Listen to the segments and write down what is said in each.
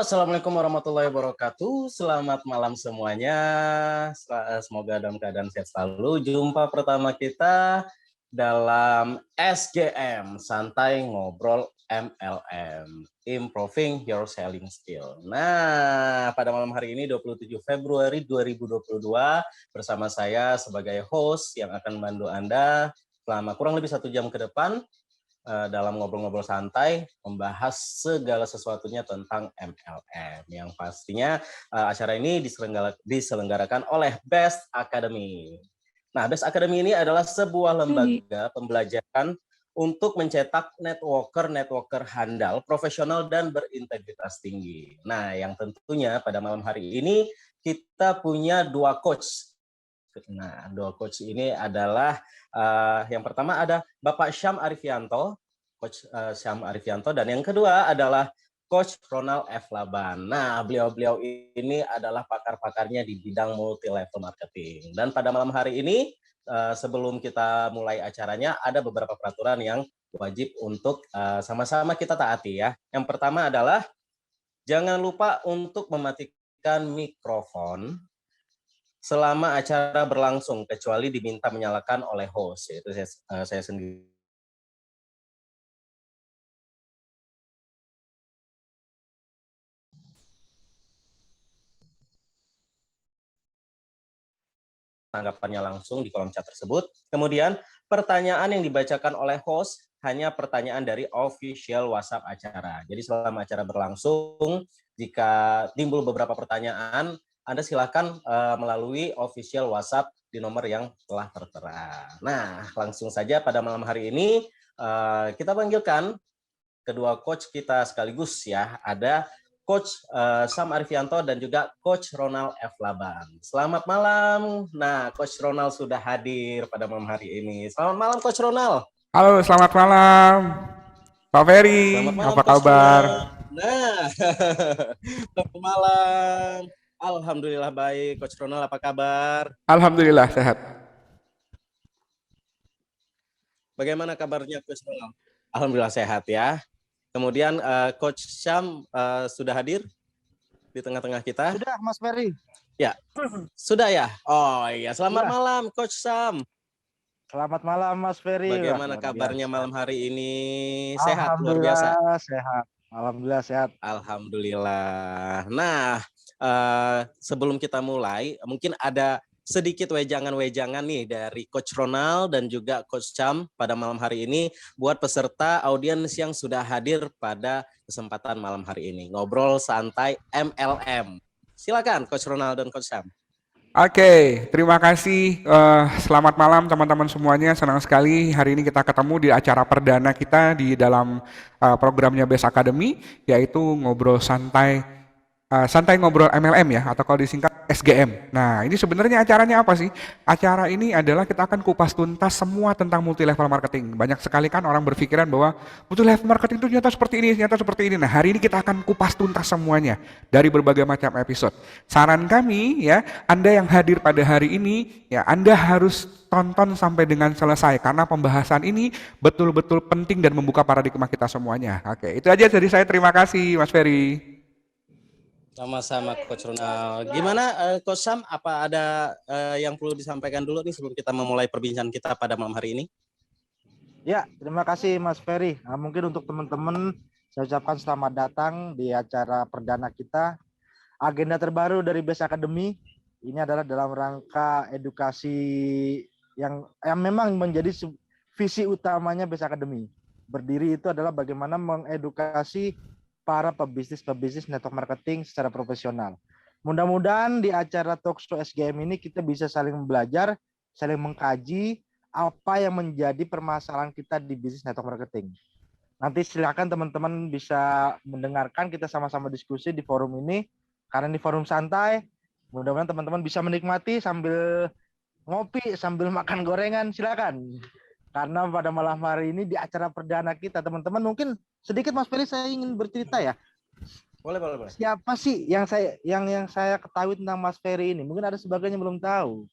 Assalamualaikum warahmatullahi wabarakatuh. Selamat malam semuanya. Semoga dalam keadaan sehat selalu. Jumpa pertama kita dalam SGM, Santai Ngobrol MLM, Improving Your Selling Skill. Nah, pada malam hari ini 27 Februari 2022 bersama saya sebagai host yang akan membantu Anda selama kurang lebih 1 jam ke depan dalam ngobrol-ngobrol santai membahas segala sesuatunya tentang MLM yang pastinya acara ini diselenggarakan oleh Best Academy. Nah, Best Academy ini adalah sebuah lembaga pembelajaran untuk mencetak networker handal, profesional dan berintegritas tinggi. Nah, yang tentunya pada malam hari ini kita punya 2 coach. Nah, 2 coach ini adalah yang pertama ada Bapak Syam Arifianto, Coach Syam Arifianto, dan yang kedua adalah Coach Ronald F. Laban. Nah, beliau-beliau ini adalah pakar-pakarnya di bidang multi-level marketing. Dan pada malam hari ini, sebelum kita mulai acaranya, ada beberapa peraturan yang wajib untuk sama-sama kita taati ya. Yang pertama adalah jangan lupa untuk mematikan mikrofon selama acara berlangsung, kecuali diminta menyalakan oleh host, yaitu saya sendiri. Tanggapannya langsung di kolom chat tersebut. Kemudian, pertanyaan yang dibacakan oleh host hanya pertanyaan dari official WhatsApp acara. Jadi selama acara berlangsung, jika timbul beberapa pertanyaan, Anda silakan melalui official WhatsApp di nomor yang telah tertera. Nah, langsung saja pada malam hari ini kita panggilkan kedua coach kita sekaligus ya. Ada Coach Syam Arifianto dan juga Coach Ronald F. Laban. Selamat malam. Nah, Coach Ronald sudah hadir pada malam hari ini. Selamat malam, Coach Ronald. Halo, selamat malam. Pak Ferry, Selamat malam, apa Coach kabar? Ronald. Nah, selamat malam. Alhamdulillah baik. Coach Ronald, apa kabar? Alhamdulillah sehat. Bagaimana kabarnya, Coach Ronald? Alhamdulillah sehat ya. Kemudian Coach Syam sudah hadir di tengah-tengah kita. Sudah, Mas Ferry. Ya, sudah ya? Oh iya, selamat malam Coach Syam. Selamat malam Mas Ferry. Bagaimana kabarnya malam hari ini? Sehat, luar biasa? Sehat. Alhamdulillah sehat. Alhamdulillah. Nah, sebelum kita mulai, mungkin ada sedikit wejangan-wejangan nih dari Coach Ronald dan juga Coach Syam pada malam hari ini buat peserta audiens yang sudah hadir pada kesempatan malam hari ini. Ngobrol santai MLM. Silakan Coach Ronald dan Coach Syam. Oke, terima kasih. Selamat malam teman-teman semuanya. Senang sekali hari ini kita ketemu di acara perdana kita di dalam programnya Best Academy, yaitu ngobrol santai ngobrol MLM ya, atau kalau disingkat SGM. Nah, ini sebenarnya acaranya apa sih? Acara ini adalah kita akan kupas tuntas semua tentang multi level marketing. Banyak sekali kan orang berpikiran bahwa multi level marketing itu ternyata seperti ini. Nah, hari ini kita akan kupas tuntas semuanya dari berbagai macam episode. Saran kami ya, Anda yang hadir pada hari ini ya, Anda harus tonton sampai dengan selesai karena pembahasan ini betul-betul penting dan membuka paradigma kita semuanya. Oke, itu aja dari saya. Terima kasih Mas Ferry. Sama-sama Coach Ronald. Gimana Coach Syam, apa ada yang perlu disampaikan dulu nih sebelum kita memulai perbincangan kita pada malam hari ini? Ya, terima kasih Mas Ferry. Nah, mungkin untuk teman-teman saya ucapkan selamat datang di acara perdana kita. Agenda terbaru dari Best Academy ini adalah dalam rangka edukasi yang memang menjadi visi utamanya Best Academy. Berdiri itu adalah bagaimana mengedukasi para pebisnis network marketing secara profesional. Mudah-mudahan di acara Talkshow SGM ini kita bisa saling belajar, saling mengkaji apa yang menjadi permasalahan kita di bisnis network marketing. Nanti silakan teman-teman bisa mendengarkan, kita sama-sama diskusi di forum ini, karena ini forum santai. Mudah-mudahan teman-teman bisa menikmati sambil ngopi, sambil makan gorengan, silakan. Karena pada malam hari ini di acara perdana kita, teman-teman, mungkin sedikit Mas Ferry saya ingin bercerita ya. Boleh. Siapa sih yang saya ketahui tentang Mas Ferry ini? Mungkin ada sebagian yang belum tahu.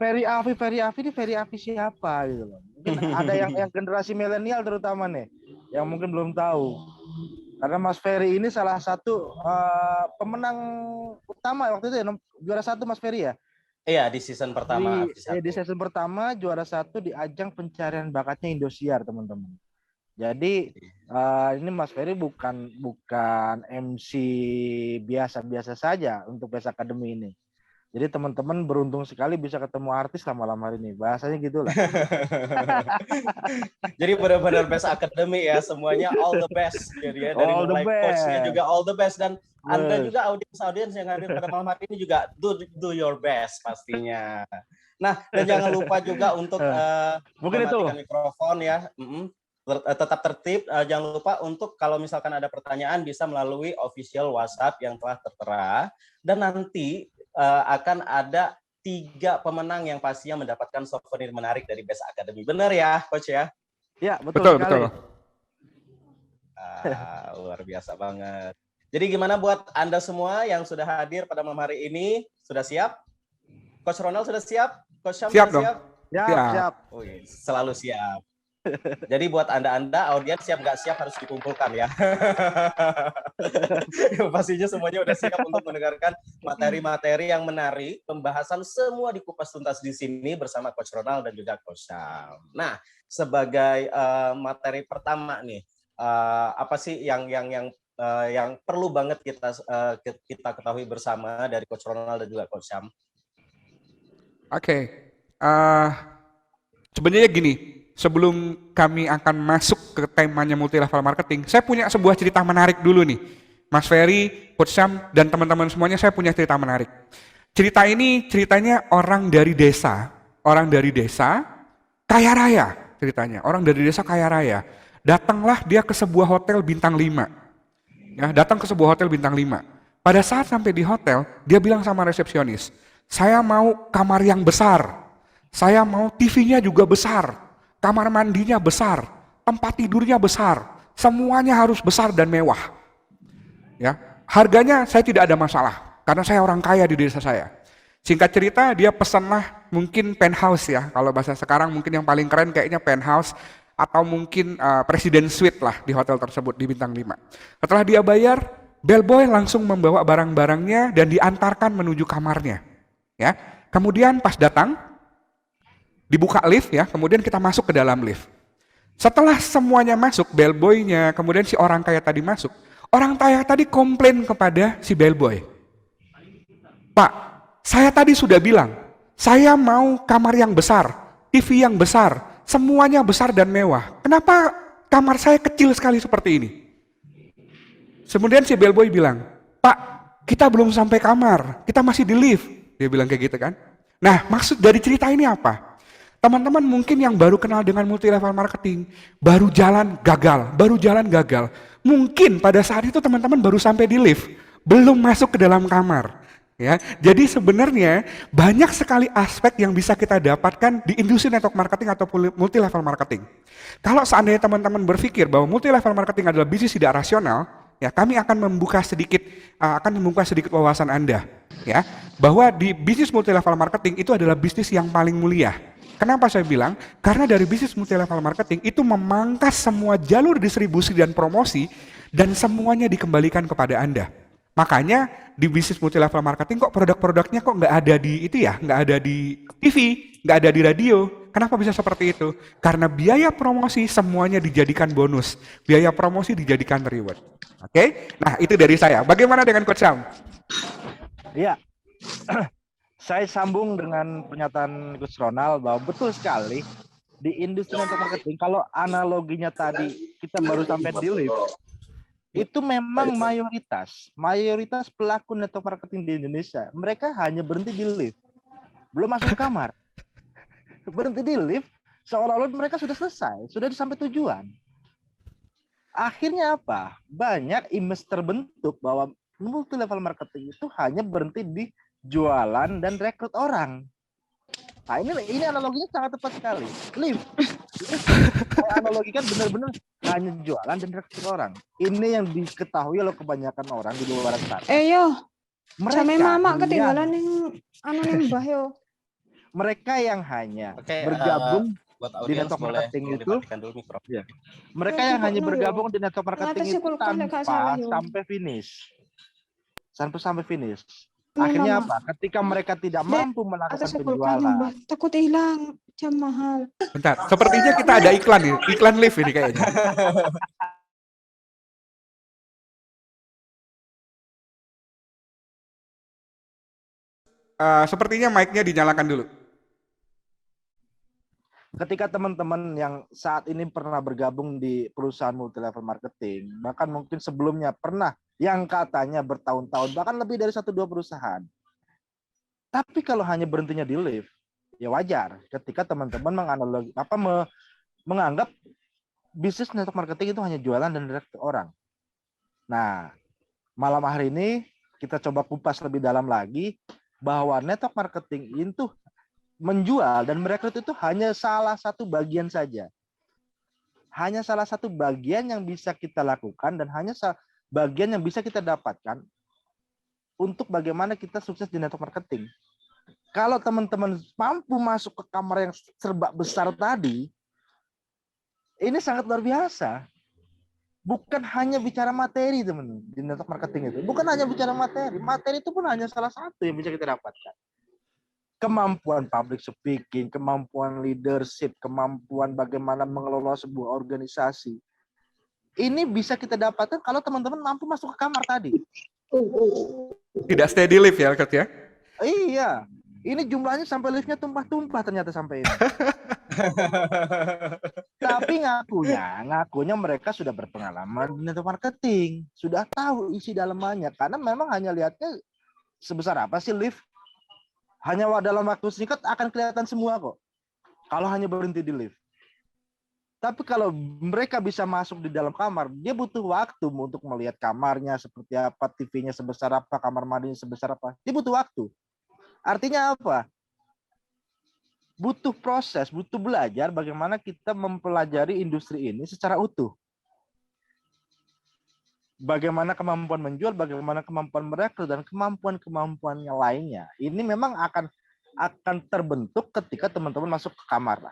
Ferry Afi ini Ferry Afi siapa gitu loh. Mungkin ada yang generasi milenial terutama nih. yang mungkin belum tahu. Karena Mas Ferry ini salah satu pemenang utama waktu itu ya, juara 1 Mas Ferry ya. Iya, di season pertama. Di season pertama juara 1 di ajang pencarian bakatnya Indosiar, teman-teman. Jadi ini Mas Ferry bukan MC biasa-biasa saja untuk Best Academy ini. Jadi teman-teman beruntung sekali bisa ketemu artis lah malam hari ini. Bahasanya gitulah. Jadi benar-benar Best Academy ya, semuanya all the best. Jadi ya, dari mulai coachnya juga all the best, dan Anda juga audiens yang hadir pada malam hari ini juga do your best pastinya. Nah, dan jangan lupa juga untuk mungkin itu mikrofon ya. Tetap tertib. Jangan lupa untuk kalau misalkan ada pertanyaan bisa melalui official WhatsApp yang telah tertera, dan nanti akan ada 3 pemenang yang pastinya mendapatkan souvenir menarik dari Best Academy. Benar ya, Coach ya? Ya, betul sekali. Luar biasa banget. Jadi gimana buat Anda semua yang sudah hadir pada malam hari ini? Sudah siap? Coach Ronald sudah siap? Coach Syam siap sudah dong. Siap. Oh, selalu siap. Jadi buat Anda audiens siap nggak siap harus dikumpulkan ya. Pastinya semuanya udah siap untuk mendengarkan materi-materi yang menarik. Pembahasan semua dikupas tuntas di sini bersama Coach Ronald dan juga Coach Syam. Nah, sebagai materi pertama nih, apa sih yang perlu banget kita ketahui bersama dari Coach Ronald dan juga Coach Syam? Oke. Sebenarnya gini. Sebelum kami akan masuk ke temanya multi level marketing, saya punya sebuah cerita menarik dulu nih. Mas Ferry, Coach Syam, dan teman-teman semuanya, saya punya cerita menarik. Cerita ini ceritanya orang dari desa kaya raya ceritanya. Orang dari desa kaya raya. Datanglah dia ke sebuah hotel bintang 5. Ya, datang ke sebuah hotel bintang 5. Pada saat sampai di hotel, dia bilang sama resepsionis, "Saya mau kamar yang besar. Saya mau TV-nya juga besar. Kamar mandinya besar, tempat tidurnya besar, semuanya harus besar dan mewah." Ya, harganya saya tidak ada masalah, karena saya orang kaya di desa saya. Singkat cerita, dia pesanlah mungkin penthouse ya, kalau bahasa sekarang mungkin yang paling keren kayaknya penthouse, atau mungkin Presiden Suite lah di hotel tersebut di bintang 5. Setelah dia bayar, bellboy langsung membawa barang-barangnya dan diantarkan menuju kamarnya. Ya, kemudian pas datang, dibuka lift ya, kemudian kita masuk ke dalam lift. Setelah semuanya masuk, bellboy-nya, kemudian si orang kaya tadi masuk, orang kaya tadi komplain kepada si bellboy. "Pak, saya tadi sudah bilang, saya mau kamar yang besar, TV yang besar, semuanya besar dan mewah. Kenapa kamar saya kecil sekali seperti ini?" Kemudian si bellboy bilang, "Pak, kita belum sampai kamar, kita masih di lift." Dia bilang kayak gitu kan. Nah, maksud dari cerita ini apa? Teman-teman mungkin yang baru kenal dengan multi level marketing, baru jalan gagal. Mungkin pada saat itu teman-teman baru sampai di lift, belum masuk ke dalam kamar. Ya, jadi sebenarnya banyak sekali aspek yang bisa kita dapatkan di industri network marketing atau multi level marketing. Kalau seandainya teman-teman berpikir bahwa multi level marketing adalah bisnis tidak rasional, ya kami akan membuka sedikit wawasan Anda, ya, bahwa di bisnis multi level marketing itu adalah bisnis yang paling mulia. Kenapa saya bilang? Karena dari bisnis multi level marketing itu memangkas semua jalur distribusi dan promosi dan semuanya dikembalikan kepada Anda. Makanya di bisnis multi level marketing kok produk-produknya kok nggak ada di itu ya, nggak ada di TV, nggak ada di radio. Kenapa bisa seperti itu? Karena biaya promosi semuanya dijadikan bonus, biaya promosi dijadikan reward. Oke? Nah itu dari saya. Bagaimana dengan Coach Syam? Iya. Saya sambung dengan pernyataan Coach Ronald bahwa betul sekali di industri network marketing, kalau analoginya tadi kita baru sampai di lift, itu memang mayoritas pelaku network marketing di Indonesia, mereka hanya berhenti di lift, belum masuk kamar. Berhenti di lift, seolah-olah mereka sudah selesai, sudah sampai tujuan. Akhirnya apa? Banyak image terbentuk bahwa multi level marketing itu hanya berhenti di jualan dan rekrut orang. Nah, ini analoginya sangat tepat sekali. Lift. Saya analogikan benar-benar hanya jualan dan rekrut orang. Ini yang diketahui oleh kebanyakan orang di luar sana. Yo. Mereka mama ketinggalan yang anu nih Mbah yo. Mereka yang hanya bergabung Buat di audiens network boleh marketing tolong itu, dimatikan dulu mikro. ya, mereka Lagi yang kok hanya no yo. bergabung di network marketing Ngatasi itu kulkul lek gak salah yo. sampai finish. Sampai finish. Ini Akhirnya mama. apa? Ketika mereka tidak Dek, mampu melakukan atas kulkas nyumbah. penjualan, Takut hilang. Jam mahal. Bentar, sepertinya kita ada iklan nih, iklan live ini kayaknya. Sepertinya mic-nya dinyalakan dulu. ketika teman-teman yang saat ini pernah bergabung di perusahaan multi level marketing, bahkan mungkin sebelumnya pernah yang katanya bertahun-tahun, bahkan lebih dari 1-2 perusahaan. Tapi kalau hanya berhentinya di lift, ya wajar ketika teman-teman menganggap bisnis network marketing itu hanya jualan dan direct ke orang. Nah, malam hari ini kita coba kupas lebih dalam lagi bahwa network marketing itu menjual dan merekrut itu hanya salah satu bagian saja. Hanya salah satu bagian yang bisa kita lakukan dan hanya bagian yang bisa kita dapatkan untuk bagaimana kita sukses di network marketing. Kalau teman-teman mampu masuk ke kamar yang serba besar tadi, ini sangat luar biasa. Bukan hanya bicara materi, teman, di network marketing itu. Bukan hanya bicara materi. Materi itu pun hanya salah satu yang bisa kita dapatkan. Kemampuan public speaking, kemampuan leadership, kemampuan bagaimana mengelola sebuah organisasi. Ini bisa kita dapatkan kalau teman-teman mampu masuk ke kamar tadi. Tidak stay di lift ya, Kak ya? Iya, ini jumlahnya sampai liftnya tumpah-tumpah ternyata sampai ini. Tapi ngakunya mereka sudah berpengalaman di network marketing, sudah tahu isi dalamannya, karena memang hanya lihatnya sebesar apa sih lift. Hanya dalam waktu singkat akan kelihatan semua kok. Kalau hanya berhenti di lift. Tapi kalau mereka bisa masuk di dalam kamar, dia butuh waktu untuk melihat kamarnya seperti apa, TV-nya sebesar apa, kamar mandinya sebesar apa. Dia butuh waktu. Artinya apa? Butuh proses, butuh belajar bagaimana kita mempelajari industri ini secara utuh. Bagaimana kemampuan menjual, bagaimana kemampuan merekrut, dan kemampuan-kemampuan yang lainnya. Ini memang akan terbentuk ketika teman-teman masuk ke kamar.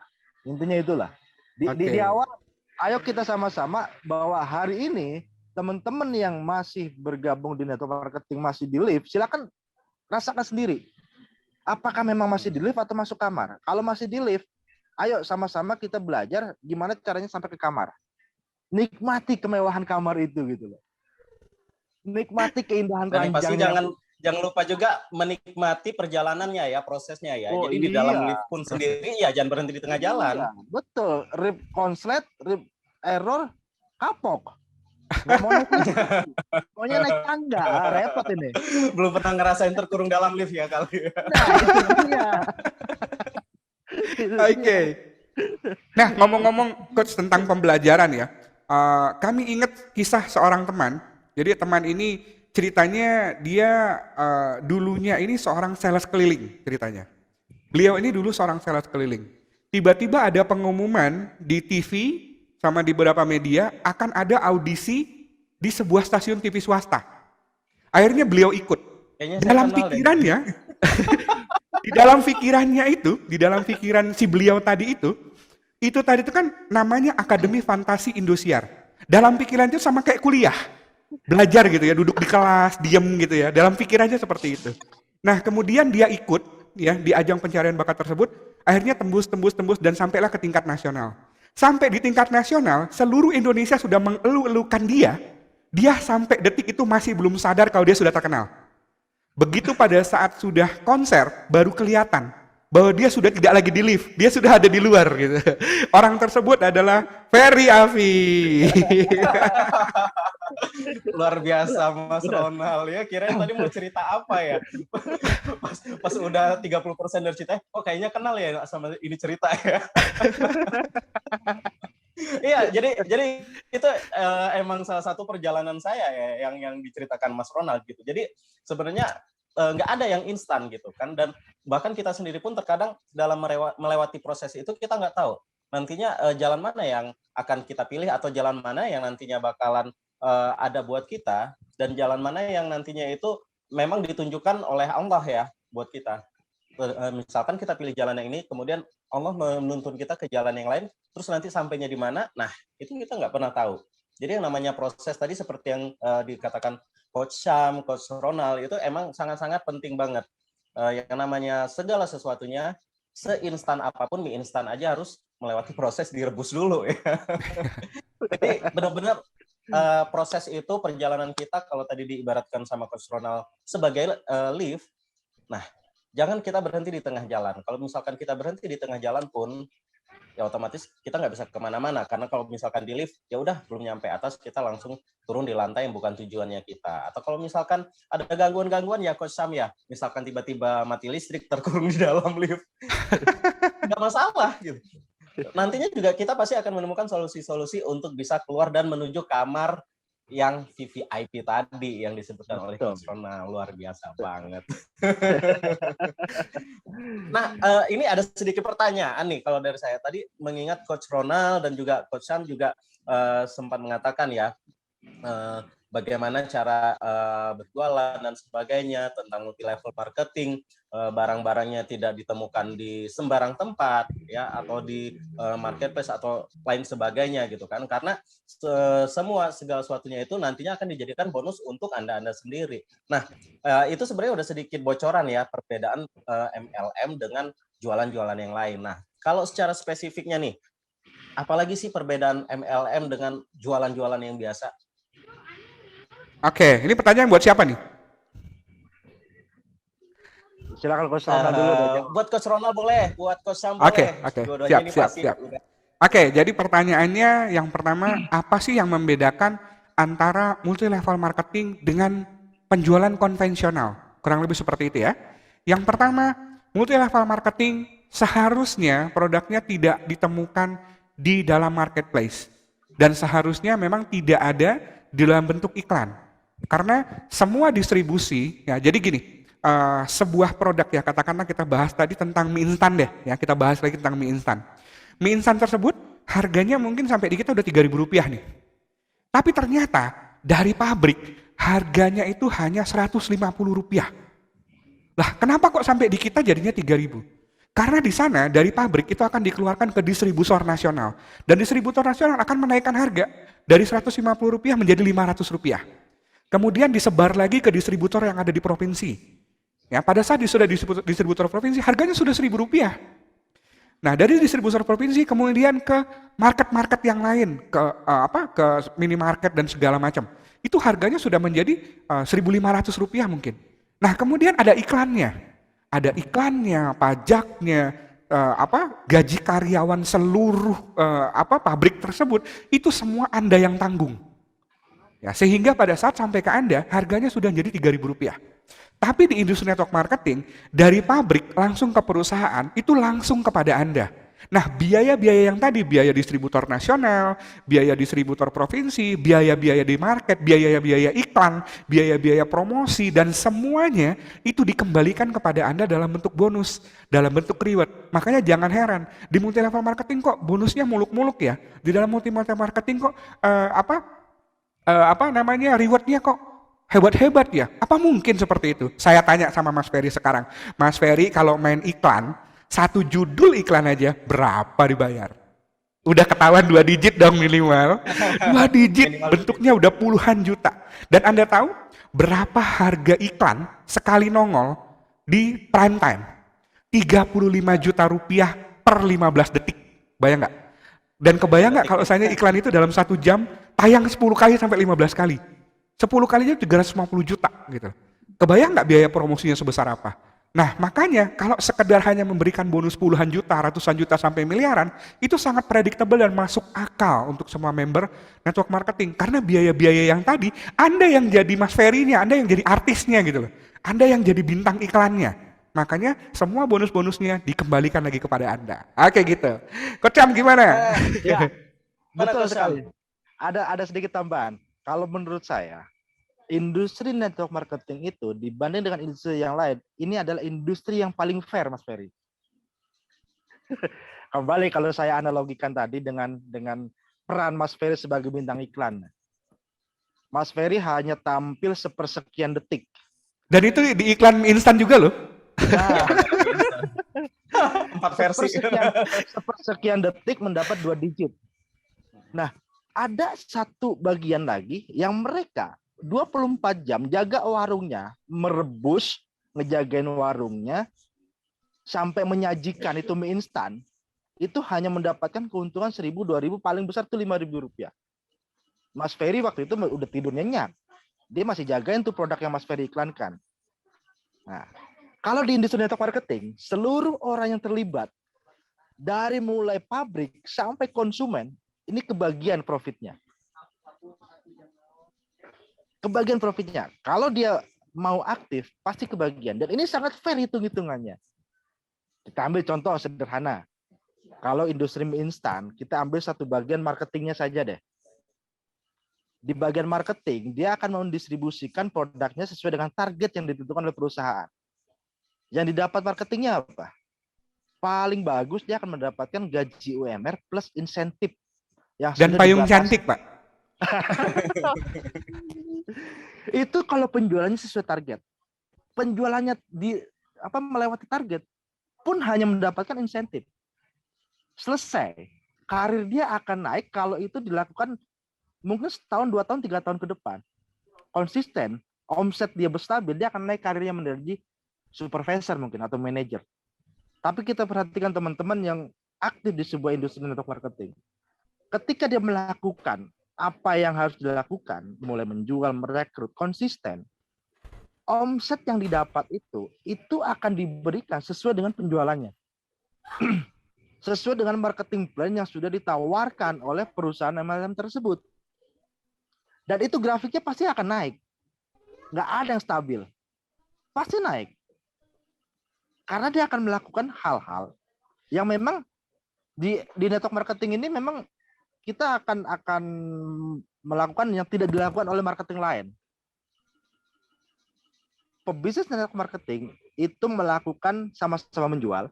Intinya itulah. Di awal, ayo kita sama-sama bahwa hari ini teman-teman yang masih bergabung di network marketing, masih di lift, silakan rasakan sendiri. Apakah memang masih di lift atau masuk kamar? Kalau masih di lift, ayo sama-sama kita belajar gimana caranya sampai ke kamar. Nikmati kemewahan kamar itu gitu loh. Nikmati keindahan Dan pasti ranjangnya. jangan lupa juga menikmati perjalanannya ya, prosesnya ya. Oh, jadi di dalam lift pun sendiri ya jangan berhenti di tengah jalan. Betul, rip konslet, rip error, kapok. Nggak mau naik lift. Maunya naik tangga, repot ini. Belum pernah ngerasain terkurung dalam lift ya kali. Nah, itu dia. Oke. Nah, ngomong-ngomong coach tentang pembelajaran ya, kami ingat kisah seorang teman. Jadi teman ini ceritanya dia dulunya ini seorang sales keliling ceritanya. Beliau ini dulu seorang sales keliling. Tiba-tiba ada pengumuman di TV sama di beberapa media akan ada audisi di sebuah stasiun TV swasta. Akhirnya beliau ikut. Dalam pikirannya, di dalam pikiran si beliau tadi itu kan namanya Akademi Fantasi Indosiar. Dalam pikiran itu sama kayak kuliah. Belajar gitu ya, duduk di kelas, diem gitu ya. Dalam pikirannya seperti itu. Nah, kemudian dia ikut ya di ajang pencarian bakat tersebut, akhirnya tembus dan sampailah ke tingkat nasional. Sampai di tingkat nasional, seluruh Indonesia sudah mengeluh-elukan dia. Dia sampai detik itu masih belum sadar kalau dia sudah terkenal. Begitu pada saat sudah konser, baru kelihatan bahwa dia sudah tidak lagi di lift, dia sudah ada di luar gitu. Orang tersebut adalah Ferry Afi. Luar biasa Mas Ronald ya, kirain tadi mau cerita apa ya. Pas udah 30% dari cerita, oh kayaknya kenal ya sama ini cerita ya. Iya, jadi itu emang salah satu perjalanan saya ya yang diceritakan Mas Ronald gitu. Jadi sebenarnya nggak ada yang instan gitu kan, dan bahkan kita sendiri pun terkadang dalam melewati proses itu kita nggak tahu nantinya jalan mana yang akan kita pilih atau jalan mana yang nantinya bakalan ada buat kita, dan jalan mana yang nantinya itu memang ditunjukkan oleh Allah ya buat kita. misalkan kita pilih jalan yang ini, kemudian Allah menuntun kita ke jalan yang lain, terus nanti sampainya di mana? Nah, itu kita nggak pernah tahu. Jadi yang namanya proses tadi seperti yang dikatakan Coach Syam, Coach Ronald, itu emang sangat-sangat penting banget. Yang namanya segala sesuatunya, seinstan apapun, mie instan aja harus melewati proses direbus dulu ya. Jadi benar-benar proses itu, perjalanan kita kalau tadi diibaratkan sama Coach Ronald sebagai lift. Nah, jangan kita berhenti di tengah jalan. Kalau misalkan kita berhenti di tengah jalan pun, ya otomatis kita nggak bisa kemana-mana. Karena kalau misalkan di lift, ya udah belum nyampe atas, kita langsung turun di lantai yang bukan tujuannya kita. Atau kalau misalkan ada gangguan-gangguan ya Coach Sam ya, misalkan tiba-tiba mati listrik, terkurung di dalam lift, nggak masalah gitu. Nantinya juga kita pasti akan menemukan solusi-solusi untuk bisa keluar dan menuju kamar yang VVIP tadi yang disebutkan oleh Coach Ronald. Luar biasa banget. Nah, ini ada sedikit pertanyaan nih kalau dari saya. Tadi mengingat Coach Ronald dan juga Coach Sam juga sempat mengatakan ya, bagaimana cara berjualan dan sebagainya, tentang multi level marketing, barang-barangnya tidak ditemukan di sembarang tempat ya, atau di marketplace atau lain sebagainya gitu kan, karena segala sesuatunya itu nantinya akan dijadikan bonus untuk Anda sendiri. Nah, itu sebenarnya udah sedikit bocoran ya perbedaan MLM dengan jualan-jualan yang lain. Nah, kalau secara spesifiknya nih, apalagi sih perbedaan MLM dengan jualan-jualan yang biasa? Oke, ini pertanyaan buat siapa nih? Silakan Coach Ronald dulu. Buat Coach Ronald boleh, buat Coach Sam boleh. Oke, siap. Oke, jadi pertanyaannya yang pertama, apa sih yang membedakan antara multi level marketing dengan penjualan konvensional? Kurang lebih seperti itu ya. Yang pertama, multi level marketing seharusnya produknya tidak ditemukan di dalam marketplace dan seharusnya memang tidak ada di dalam bentuk iklan. Karena semua distribusi, ya jadi gini, sebuah produk ya, katakanlah kita bahas tadi tentang mie instan deh, ya kita bahas lagi tentang mie instan. Mie instan tersebut harganya mungkin sampai di kita udah Rp3.000 nih. Tapi ternyata dari pabrik harganya itu hanya Rp150. Lah kenapa kok sampai di kita jadinya 3.000? Karena di sana dari pabrik itu akan dikeluarkan ke distributor nasional. Dan distributor nasional akan menaikkan harga dari Rp150 menjadi Rp500. Kemudian disebar lagi ke distributor yang ada di provinsi. Ya, pada saat sudah distributor provinsi, harganya sudah Rp1.000. Nah, dari distributor provinsi kemudian ke market-market yang lain, ke minimarket dan segala macam. Itu harganya sudah menjadi Rp1.500 mungkin. Nah, kemudian ada iklannya. Ada iklannya, pajaknya, gaji karyawan seluruh pabrik tersebut, itu semua Anda yang tanggung. Ya, sehingga pada saat sampai ke Anda, harganya sudah jadi Rp3.000. Tapi di industri network marketing, dari pabrik langsung ke perusahaan, itu langsung kepada Anda. Nah, biaya-biaya yang tadi, biaya distributor nasional, biaya distributor provinsi, biaya-biaya di market, biaya-biaya iklan, biaya-biaya promosi, dan semuanya itu dikembalikan kepada Anda dalam bentuk bonus, dalam bentuk reward. Makanya jangan heran, di multi level marketing kok bonusnya muluk-muluk ya. Di dalam multi level marketing kok rewardnya kok hebat-hebat ya? Apa mungkin seperti itu? Saya tanya sama Mas Ferry sekarang. Mas Ferry kalau main iklan, satu judul iklan aja berapa dibayar? Udah ketahuan 2 digit dong minimal. 2 digit bentuknya udah puluhan juta. Dan Anda tahu berapa harga iklan sekali nongol di prime time? Rp35 juta per 15 detik. Bayang nggak? Dan kebayang nggak kalau misalnya iklan itu dalam 1 jam tayang 10 kali sampai 15 kali. 10 kalinya 350 juta gitu. Kebayang nggak biaya promosinya sebesar apa? Nah makanya kalau sekedar hanya memberikan bonus puluhan juta, ratusan juta sampai miliaran, itu sangat predictable dan masuk akal untuk semua member network marketing. Karena biaya-biaya yang tadi, Anda yang jadi Mas Ferry-nya, Anda yang jadi artisnya gitu loh. Anda yang jadi bintang iklannya. Makanya semua bonus-bonusnya dikembalikan lagi kepada Anda. Oke gitu. Coach Sam gimana? Ya, betul sekali. Ada sedikit tambahan. Kalau menurut saya, industri network marketing itu dibanding dengan industri yang lain, ini adalah industri yang paling fair, Mas Ferry. Kembali kalau saya analogikan tadi dengan peran Mas Ferry sebagai bintang iklan. Mas Ferry hanya tampil sepersekian detik. Dan itu di iklan instan juga loh. Nah, 4 versi. Sepersekian detik mendapat 2 digit. Nah, ada satu bagian lagi yang mereka 24 jam jaga warungnya, merebus, ngejagain warungnya, sampai menyajikan itu mie instan, itu hanya mendapatkan keuntungan 1.000, 2.000, paling besar tuh 5.000 rupiah. Mas Ferry waktu itu udah tidur nyenyak. Dia masih jagain tuh produk yang Mas Ferry iklankan. Nah, kalau di industri network marketing, seluruh orang yang terlibat, dari mulai pabrik sampai konsumen, ini kebagian profitnya. Kebagian profitnya. Kalau dia mau aktif, pasti kebagian. Dan ini sangat fair hitung-hitungannya. Kita ambil contoh sederhana. Kalau industri mie instan, kita ambil satu bagian marketingnya saja deh. Di bagian marketing, dia akan mendistribusikan produknya sesuai dengan target yang ditentukan oleh perusahaan. Yang didapat marketingnya apa? Paling bagus dia akan mendapatkan gaji UMR plus insentif. Dan payung cantik, Pak. Itu kalau penjualannya sesuai target. Penjualannya melewati target pun hanya mendapatkan insentif. Selesai. Karir dia akan naik kalau itu dilakukan mungkin setahun, 2 tahun, 3 tahun ke depan. Konsisten, omset dia stabil, dia akan naik karirnya menjadi supervisor mungkin atau manajer. Tapi kita perhatikan teman-teman yang aktif di sebuah industri network marketing. Ketika dia melakukan apa yang harus dilakukan, mulai menjual, merekrut, konsisten, omset yang didapat itu akan diberikan sesuai dengan penjualannya. Sesuai dengan marketing plan yang sudah ditawarkan oleh perusahaan MLM tersebut. Dan itu grafiknya pasti akan naik. Nggak ada yang stabil. Pasti naik. Karena dia akan melakukan hal-hal yang memang di network marketing ini memang kita akan melakukan yang tidak dilakukan oleh marketing lain. Pebisnis network marketing itu melakukan sama-sama menjual,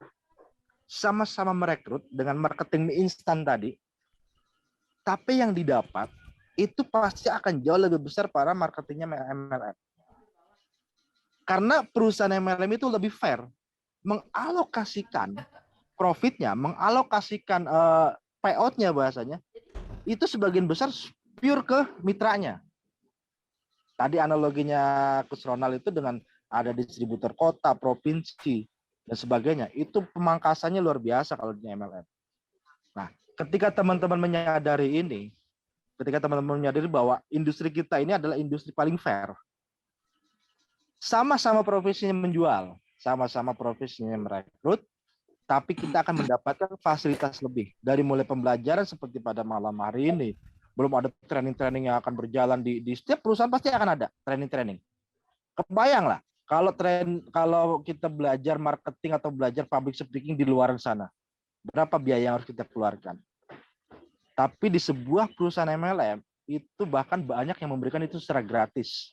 sama-sama merekrut dengan marketing mie instan tadi, tapi yang didapat itu pasti akan jauh lebih besar para marketingnya MLM. Karena perusahaan MLM itu lebih fair, mengalokasikan profitnya, mengalokasikan payout-nya bahasanya, itu sebagian besar pure ke mitranya. Tadi analoginya Coach Ronald itu dengan ada distributor kota, provinsi, dan sebagainya. Itu pemangkasannya luar biasa kalau di MLM. Nah, ketika teman-teman menyadari ini, ketika teman-teman menyadari bahwa industri kita ini adalah industri paling fair, sama-sama profesinya menjual, sama-sama profesinya merekrut, tapi kita akan mendapatkan fasilitas lebih. Dari mulai pembelajaran seperti pada malam hari ini, belum ada training-training yang akan berjalan di setiap perusahaan pasti akan ada training-training. Kebayanglah kalau kita belajar marketing atau belajar public speaking di luar sana, berapa biaya yang harus kita keluarkan. Tapi di sebuah perusahaan MLM itu bahkan banyak yang memberikan itu secara gratis.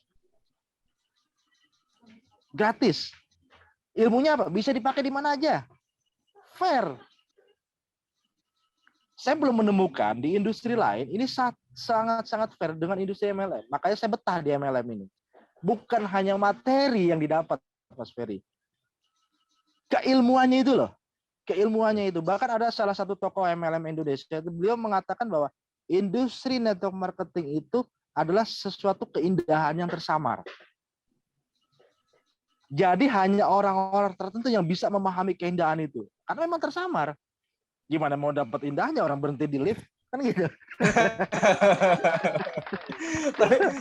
Gratis. Ilmunya apa? Bisa dipakai di mana aja. Fair. Saya belum menemukan di industri lain ini sangat-sangat fair dengan industri MLM. Makanya saya betah di MLM ini. Bukan hanya materi yang didapat, Mas Ferry. Keilmuannya itu loh. Keilmuannya itu. Bahkan ada salah satu tokoh MLM Indonesia, beliau mengatakan bahwa industri network marketing itu adalah sesuatu keindahan yang tersamar. Jadi hanya orang-orang tertentu yang bisa memahami keindahan itu. Karena memang tersamar. Gimana mau dapat indahnya orang berhenti di lift? Kan gitu.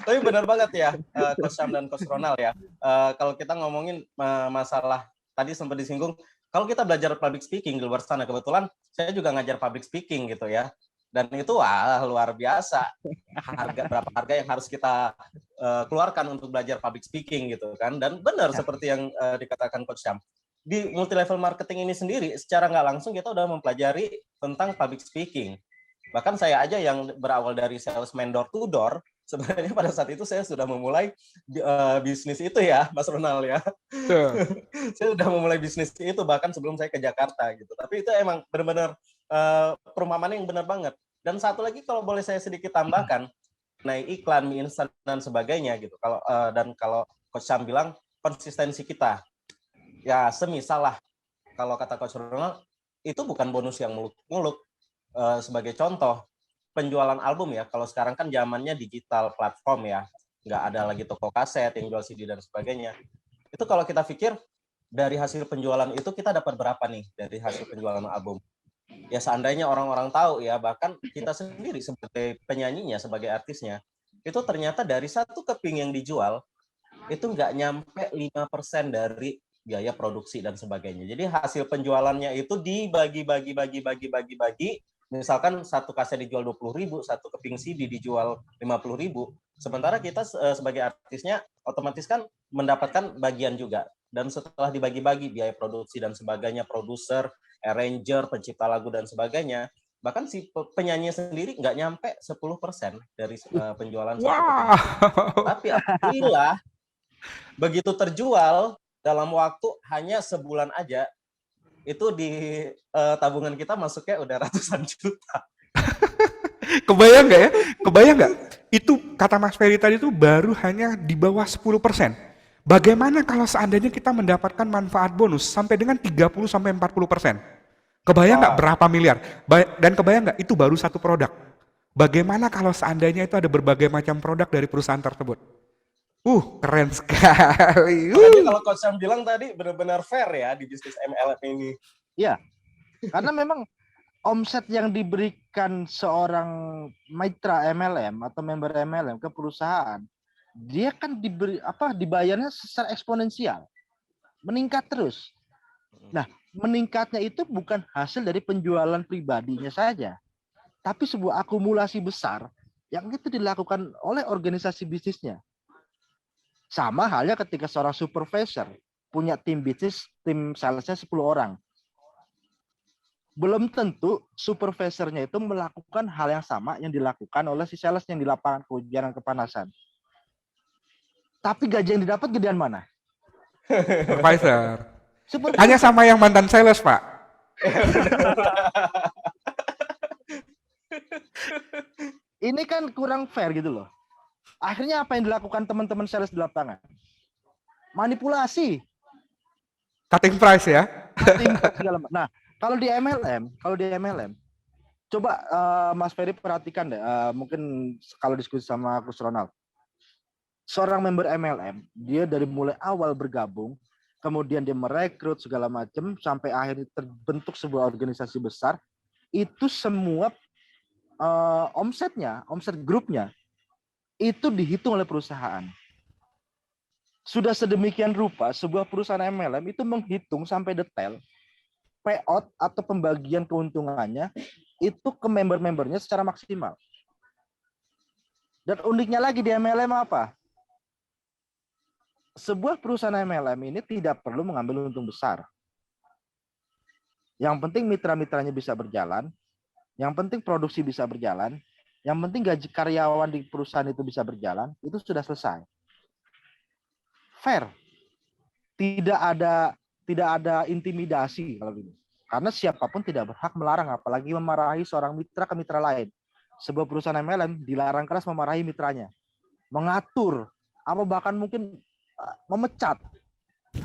tapi benar banget ya, Coach Syam dan Coach Ronald ya. Kalau kita ngomongin masalah, tadi sempat disinggung, kalau kita belajar public speaking di luar sana, kebetulan saya juga ngajar public speaking gitu ya. Dan itu luar biasa. Berapa harga yang harus kita keluarkan untuk belajar public speaking gitu kan. Dan benar seperti yang dikatakan Coach Syam. Di multi level marketing ini sendiri secara nggak langsung kita udah mempelajari tentang public speaking. Bahkan saya aja yang berawal dari salesman door to door, sebenarnya pada saat itu saya sudah memulai bisnis itu ya, Mas Ronald ya. Saya sudah memulai bisnis itu bahkan sebelum saya ke Jakarta gitu. Tapi itu emang benar-benar perumpamaan yang benar banget. Dan satu lagi kalau boleh saya sedikit tambahkan, naik iklan, mie instan dan sebagainya gitu. Kalau Coach Syam bilang konsistensi kita. Ya semisal lah, kalau kata Coach Ronald, itu bukan bonus yang muluk-muluk. Sebagai contoh, penjualan album ya, kalau sekarang kan zamannya digital platform ya, nggak ada lagi toko kaset yang jual CD dan sebagainya. Itu kalau kita pikir, dari hasil penjualan itu kita dapat berapa nih dari hasil penjualan album? Ya seandainya orang-orang tahu ya, bahkan kita sendiri sebagai penyanyinya, sebagai artisnya, itu ternyata dari satu keping yang dijual, itu nggak nyampe 5% dari biaya produksi dan sebagainya. Jadi hasil penjualannya itu dibagi-bagi, misalkan satu kaset dijual 20.000, satu keping CD dijual 50.000. Sementara kita sebagai artisnya otomatis kan mendapatkan bagian juga. Dan setelah dibagi-bagi biaya produksi dan sebagainya, produser, arranger, pencipta lagu dan sebagainya, bahkan si penyanyi sendiri nggak nyampe 10% dari penjualan satu keping. Wow. Tapi alhamdulillah begitu terjual dalam waktu hanya sebulan aja, itu di tabungan kita masuknya udah ratusan juta. Kebayang nggak ya? Kebayang nggak? Itu kata Mas Ferry tadi itu baru hanya di bawah 10%. Bagaimana kalau seandainya kita mendapatkan manfaat bonus sampai dengan 30-40%? Kebayang nggak berapa miliar? Dan kebayang nggak itu baru satu produk? Bagaimana kalau seandainya itu ada berbagai macam produk dari perusahaan tersebut? Keren sekali. Makanya kalau Coach Sam bilang tadi benar-benar fair ya di bisnis MLM ini. Iya, karena memang omset yang diberikan seorang mitra MLM atau member MLM ke perusahaan, dia kan dibayarnya secara eksponensial, meningkat terus. Nah, meningkatnya itu bukan hasil dari penjualan pribadinya saja, tapi sebuah akumulasi besar yang itu dilakukan oleh organisasi bisnisnya. Sama halnya ketika seorang supervisor punya tim bisnis, tim salesnya 10 orang. Belum tentu supervisornya itu melakukan hal yang sama yang dilakukan oleh si sales yang di lapangan kehujanan kepanasan. Tapi gaji yang didapat gedean mana? Supervisor. Hanya sama yang mantan sales, Pak. Ini kan kurang fair gitu loh. Akhirnya apa yang dilakukan teman-teman sales di lapangan? Manipulasi. Cutting price ya. Nah, kalau di MLM, coba Mas Ferry perhatikan deh. Mungkin kalau diskusi sama Gus Ronald, seorang member MLM, dia dari mulai awal bergabung, kemudian dia merekrut segala macam sampai akhirnya terbentuk sebuah organisasi besar, itu semua omset grupnya itu dihitung oleh perusahaan. Sudah sedemikian rupa sebuah perusahaan MLM itu menghitung sampai detail payout atau pembagian keuntungannya itu ke member-membernya secara maksimal. Dan uniknya lagi di MLM apa? Sebuah perusahaan MLM ini tidak perlu mengambil untung besar. Yang penting mitra-mitranya bisa berjalan, yang penting produksi bisa berjalan, yang penting gaji karyawan di perusahaan itu bisa berjalan, itu sudah selesai. Fair. Tidak ada intimidasi kalau ini. Karena siapapun tidak berhak melarang, apalagi memarahi seorang mitra ke mitra lain. Sebuah perusahaan MLM dilarang keras memarahi mitranya, mengatur, apa bahkan mungkin memecat.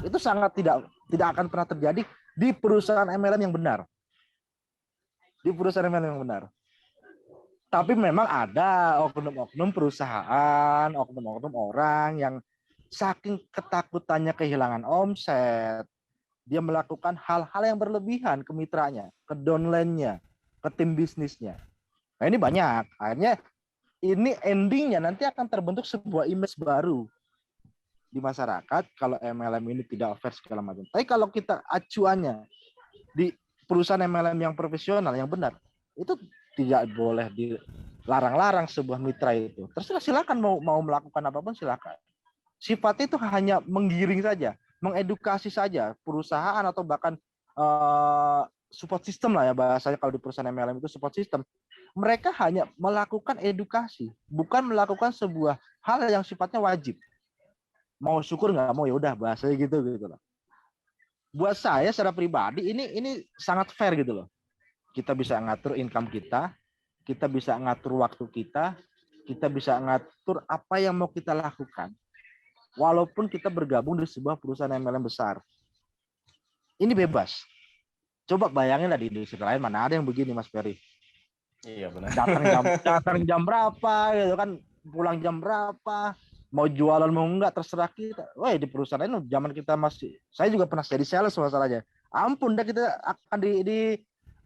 Itu sangat tidak akan pernah terjadi di perusahaan MLM yang benar. Di perusahaan MLM yang benar. Tapi memang ada oknum-oknum perusahaan, oknum-oknum orang yang saking ketakutannya kehilangan omset, dia melakukan hal-hal yang berlebihan ke mitranya, ke downline-nya, ke tim bisnisnya. Nah ini banyak. Akhirnya ini endingnya nanti akan terbentuk sebuah image baru di masyarakat kalau MLM ini tidak fair segala macam. Tapi kalau kita acuannya di perusahaan MLM yang profesional, yang benar, itu tidak boleh dilarang-larang sebuah mitra itu. Terserah, silakan mau melakukan apapun silakan. Sifatnya itu hanya menggiring saja, mengedukasi saja perusahaan atau bahkan support system lah ya bahasanya kalau di perusahaan MLM itu support system. Mereka hanya melakukan edukasi, bukan melakukan sebuah hal yang sifatnya wajib. Mau syukur nggak mau ya udah bahasanya gitu loh. Buat saya secara pribadi ini sangat fair gitu loh. Kita bisa ngatur income kita bisa ngatur waktu kita bisa ngatur apa yang mau kita lakukan. Walaupun kita bergabung di sebuah perusahaan MLM besar. Ini bebas. Coba bayangin lah di industri lain mana ada yang begini Mas Ferry. Iya benar. Datang jam berapa gitu kan, pulang jam berapa, mau jualan mau enggak terserah kita. Wah di perusahaan ini zaman kita masih, saya juga pernah jadi sales masalahnya. Ampun dah kita akan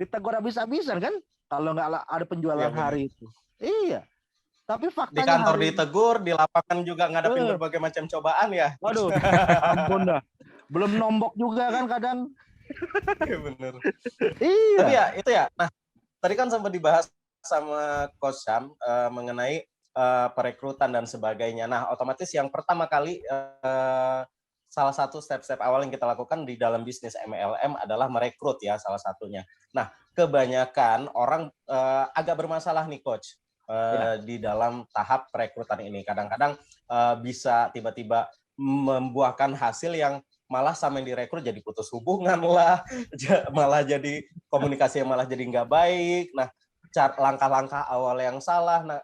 ditegur habis-habisan kan kalau nggak ada penjualan Iya, benar. hari itu. Iya. Tapi Di faktanya kantor hari ditegur, di lapangan juga ngadepin berbagai macam cobaan ya. waduh, ampun dah. Belum nombok juga kan kadang. Iya benar. Iya. Tapi ya itu ya. Nah, tadi kan sempat dibahas sama Coach Syam mengenai perekrutan dan sebagainya. Nah, otomatis yang pertama kali salah satu step-step awal yang kita lakukan di dalam bisnis MLM adalah merekrut ya salah satunya. Nah, kebanyakan orang agak bermasalah nih Coach di dalam tahap perekrutan ini. Kadang-kadang bisa tiba-tiba membuahkan hasil yang malah sama yang direkrut jadi putus hubungan lah, malah jadi komunikasi yang malah jadi nggak baik. Nah, langkah-langkah awal yang salah. Nah,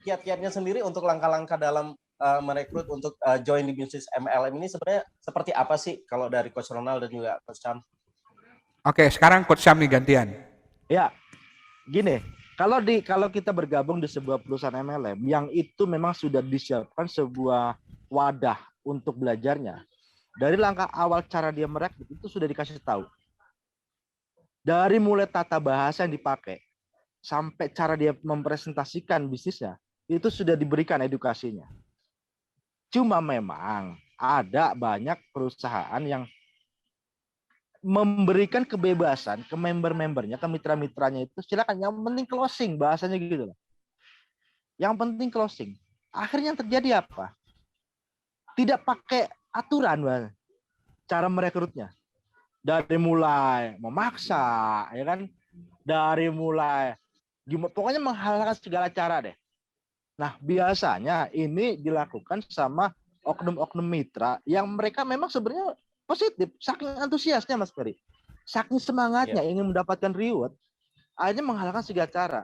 kiat-kiatnya sendiri untuk langkah-langkah dalam merekrut untuk join di bisnis MLM ini sebenarnya seperti apa sih kalau dari Coach Ronald dan juga Coach Syam? Oke, sekarang Coach Syam nih gantian. Ya, gini, kalau kita bergabung di sebuah perusahaan MLM yang itu memang sudah disiapkan sebuah wadah untuk belajarnya. Dari langkah awal cara dia merekrut itu sudah dikasih tahu. Dari mulai tata bahasa yang dipakai sampai cara dia mempresentasikan bisnisnya itu sudah diberikan edukasinya. Cuma memang ada banyak perusahaan yang memberikan kebebasan ke member-membernya, ke mitra-mitranya itu silakan, yang penting closing, bahasanya gitu loh. Yang penting closing. Akhirnya yang terjadi apa? Tidak pakai aturan, Bang. Cara merekrutnya. Dari mulai memaksa, ya kan? Dari mulai gimana, pokoknya menghalalkan segala cara deh. Nah, biasanya ini dilakukan sama oknum-oknum mitra yang mereka memang sebenarnya positif, saking antusiasnya Mas Ferry, saking semangatnya ingin mendapatkan reward, akhirnya menghalalkan segala cara.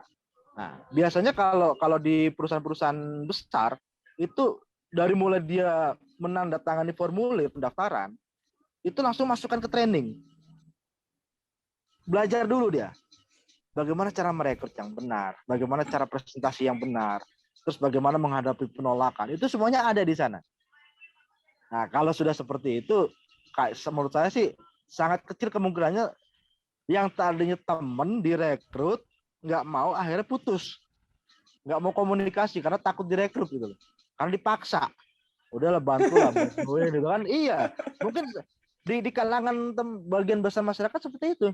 Nah, biasanya kalau di perusahaan-perusahaan besar itu dari mulai dia menandatangani formulir pendaftaran itu langsung masukkan ke training. Belajar dulu dia. Bagaimana cara merekrut yang benar, bagaimana cara presentasi yang benar, terus bagaimana menghadapi penolakan. Itu semuanya ada di sana. Nah, kalau sudah seperti itu, menurut saya sih sangat kecil kemungkinannya yang tadinya temen direkrut nggak mau, akhirnya putus, nggak mau komunikasi karena takut direkrut gitu loh, karena dipaksa. Udahlah bantulah, bantuin gitu kan. Iya, mungkin di kalangan bagian besar masyarakat seperti itu.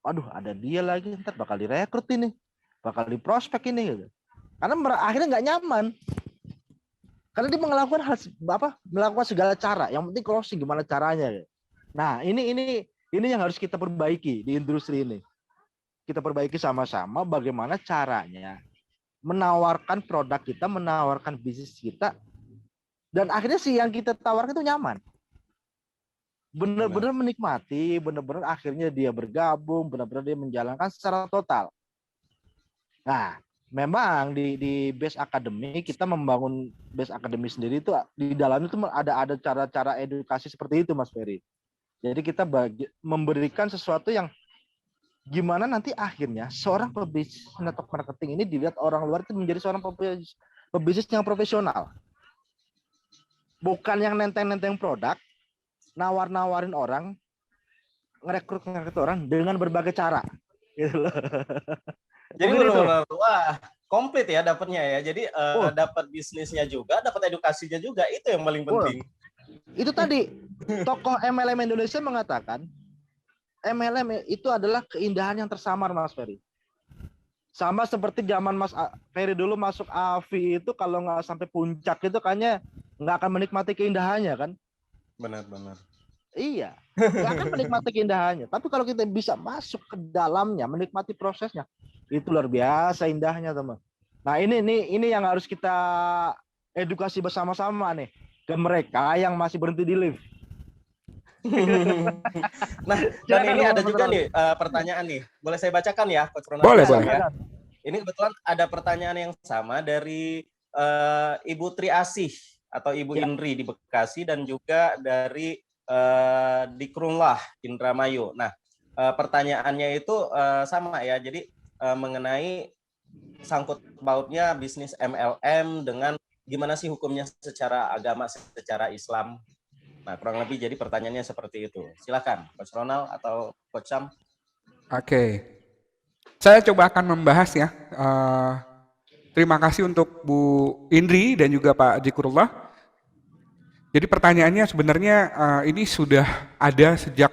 Aduh, ada dia lagi, ntar bakal direkrut ini, bakal diprospek ini gitu. Karena akhirnya nggak nyaman. Karena dia melakukan segala cara. Yang penting closing gimana caranya. Nah, ini yang harus kita perbaiki di industri ini. Kita perbaiki sama-sama bagaimana caranya menawarkan produk kita, menawarkan bisnis kita, dan akhirnya sih yang kita tawarkan itu nyaman. Benar-benar menikmati, benar-benar akhirnya dia bergabung, benar-benar dia menjalankan secara total. Nah, memang di Base Academy kita membangun Base Academy sendiri itu di dalamnya itu ada cara-cara edukasi seperti itu Mas Ferry. Jadi kita memberikan sesuatu yang gimana nanti akhirnya seorang pebisnis network marketing ini dilihat orang luar itu menjadi seorang pebisnis yang profesional. Bukan yang nenteng-nenteng produk, nawar-nawarin orang, ngerekrut orang dengan berbagai cara. Gitu loh. Jadi benar-benar wah komplit ya dapatnya ya. Jadi dapat bisnisnya juga, dapat edukasinya juga, itu yang paling penting. Itu tadi tokoh MLM Indonesia mengatakan MLM itu adalah keindahan yang tersamar Mas Ferry. Sama seperti zaman Mas Ferry dulu masuk AVI itu kalau nggak sampai puncak itu kayaknya nggak akan menikmati keindahannya kan? Benar-benar. Iya, nggak akan menikmati keindahannya. Tapi kalau kita bisa masuk ke dalamnya, menikmati prosesnya, itu luar biasa indahnya teman. Nah ini yang harus kita edukasi bersama-sama nih ke mereka yang masih berhenti di lift. Nah, dan ini ada juga nih pertanyaan nih. Boleh saya bacakan ya, Coach Ronald? Boleh. Ya? Ini kebetulan ada pertanyaan yang sama dari Ibu Tri Asih atau Ibu Indri di Bekasi dan juga dari Dikrullah Indramayu. Nah, pertanyaannya itu sama ya. Jadi mengenai sangkut pautnya bisnis MLM dengan gimana sih hukumnya secara agama, secara Islam. Nah, kurang lebih jadi pertanyaannya seperti itu. Silakan, Coach Ronald atau Coach Sam. Oke. Saya coba akan membahas ya. Terima kasih untuk Bu Indri dan juga Pak Dzikrullah. Jadi pertanyaannya sebenarnya ini sudah ada sejak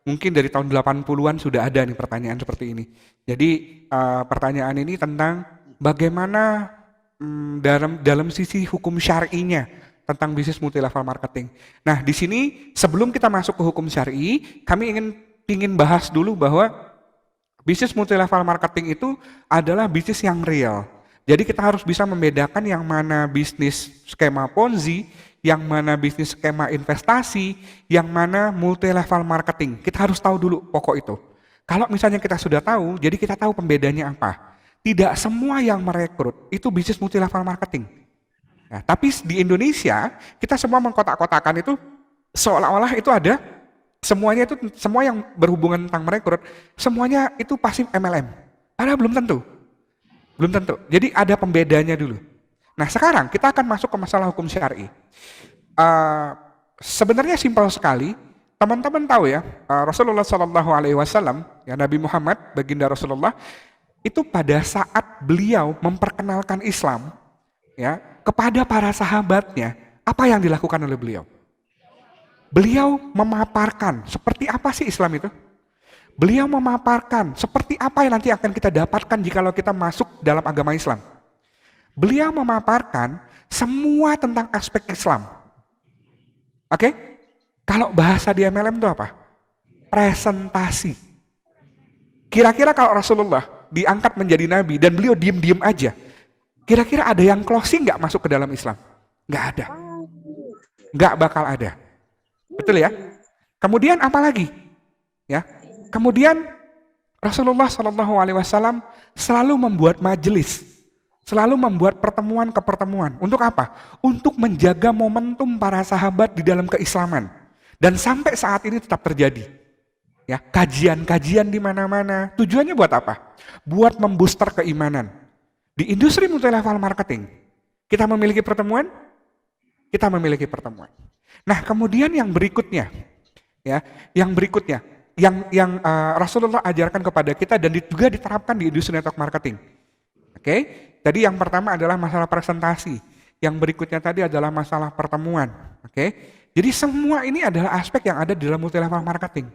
mungkin dari tahun 80-an sudah ada nih pertanyaan seperti ini. Jadi pertanyaan ini tentang bagaimana dalam sisi hukum syar'inya tentang bisnis multi level marketing. Nah, di sini sebelum kita masuk ke hukum syar'i, kami ingin bahas dulu bahwa bisnis multi level marketing itu adalah bisnis yang real. Jadi kita harus bisa membedakan yang mana bisnis skema Ponzi, yang mana bisnis skema investasi, yang mana multi level marketing. Kita harus tahu dulu pokok itu. Kalau misalnya kita sudah tahu, jadi kita tahu pembedanya apa. Tidak semua yang merekrut itu bisnis multi level marketing. Nah, tapi di Indonesia kita semua mengkotak-kotakan itu seolah-olah itu ada semuanya itu semua yang berhubungan tentang merekrut semuanya itu pasti MLM. Padahal belum tentu. Belum tentu. Jadi ada pembedanya dulu. Nah, sekarang kita akan masuk ke masalah hukum syar'i. Sebenarnya simpel sekali. Teman-teman tahu ya, Rasulullah SAW, ya Nabi Muhammad, baginda Rasulullah, itu pada saat beliau memperkenalkan Islam, ya kepada para sahabatnya, apa yang dilakukan oleh beliau? Beliau memaparkan seperti apa sih Islam itu? Beliau memaparkan seperti apa yang nanti akan kita dapatkan jika kita masuk dalam agama Islam. Beliau memaparkan semua tentang aspek Islam. Oke? Kalau bahasa di MLM itu apa? Presentasi. Kira-kira kalau Rasulullah diangkat menjadi nabi dan beliau diem-diem aja, kira-kira ada yang closing nggak masuk ke dalam Islam? Nggak ada. Nggak bakal ada. Betul ya? Kemudian apa lagi? Ya. Kemudian Rasulullah SAW selalu membuat majelis, selalu membuat pertemuan ke pertemuan. Untuk apa? Untuk menjaga momentum para sahabat di dalam keislaman. Dan sampai saat ini tetap terjadi. Ya, kajian-kajian di mana-mana. Tujuannya buat apa? Buat membooster keimanan. Di industri multi level marketing, kita memiliki pertemuan, kita memiliki pertemuan. Nah, kemudian yang berikutnya, ya, yang Rasulullah ajarkan kepada kita dan juga diterapkan di industri network marketing. Oke, tadi yang pertama adalah masalah presentasi, yang berikutnya tadi adalah masalah pertemuan. Oke, jadi semua ini adalah aspek yang ada di dalam multi level marketing.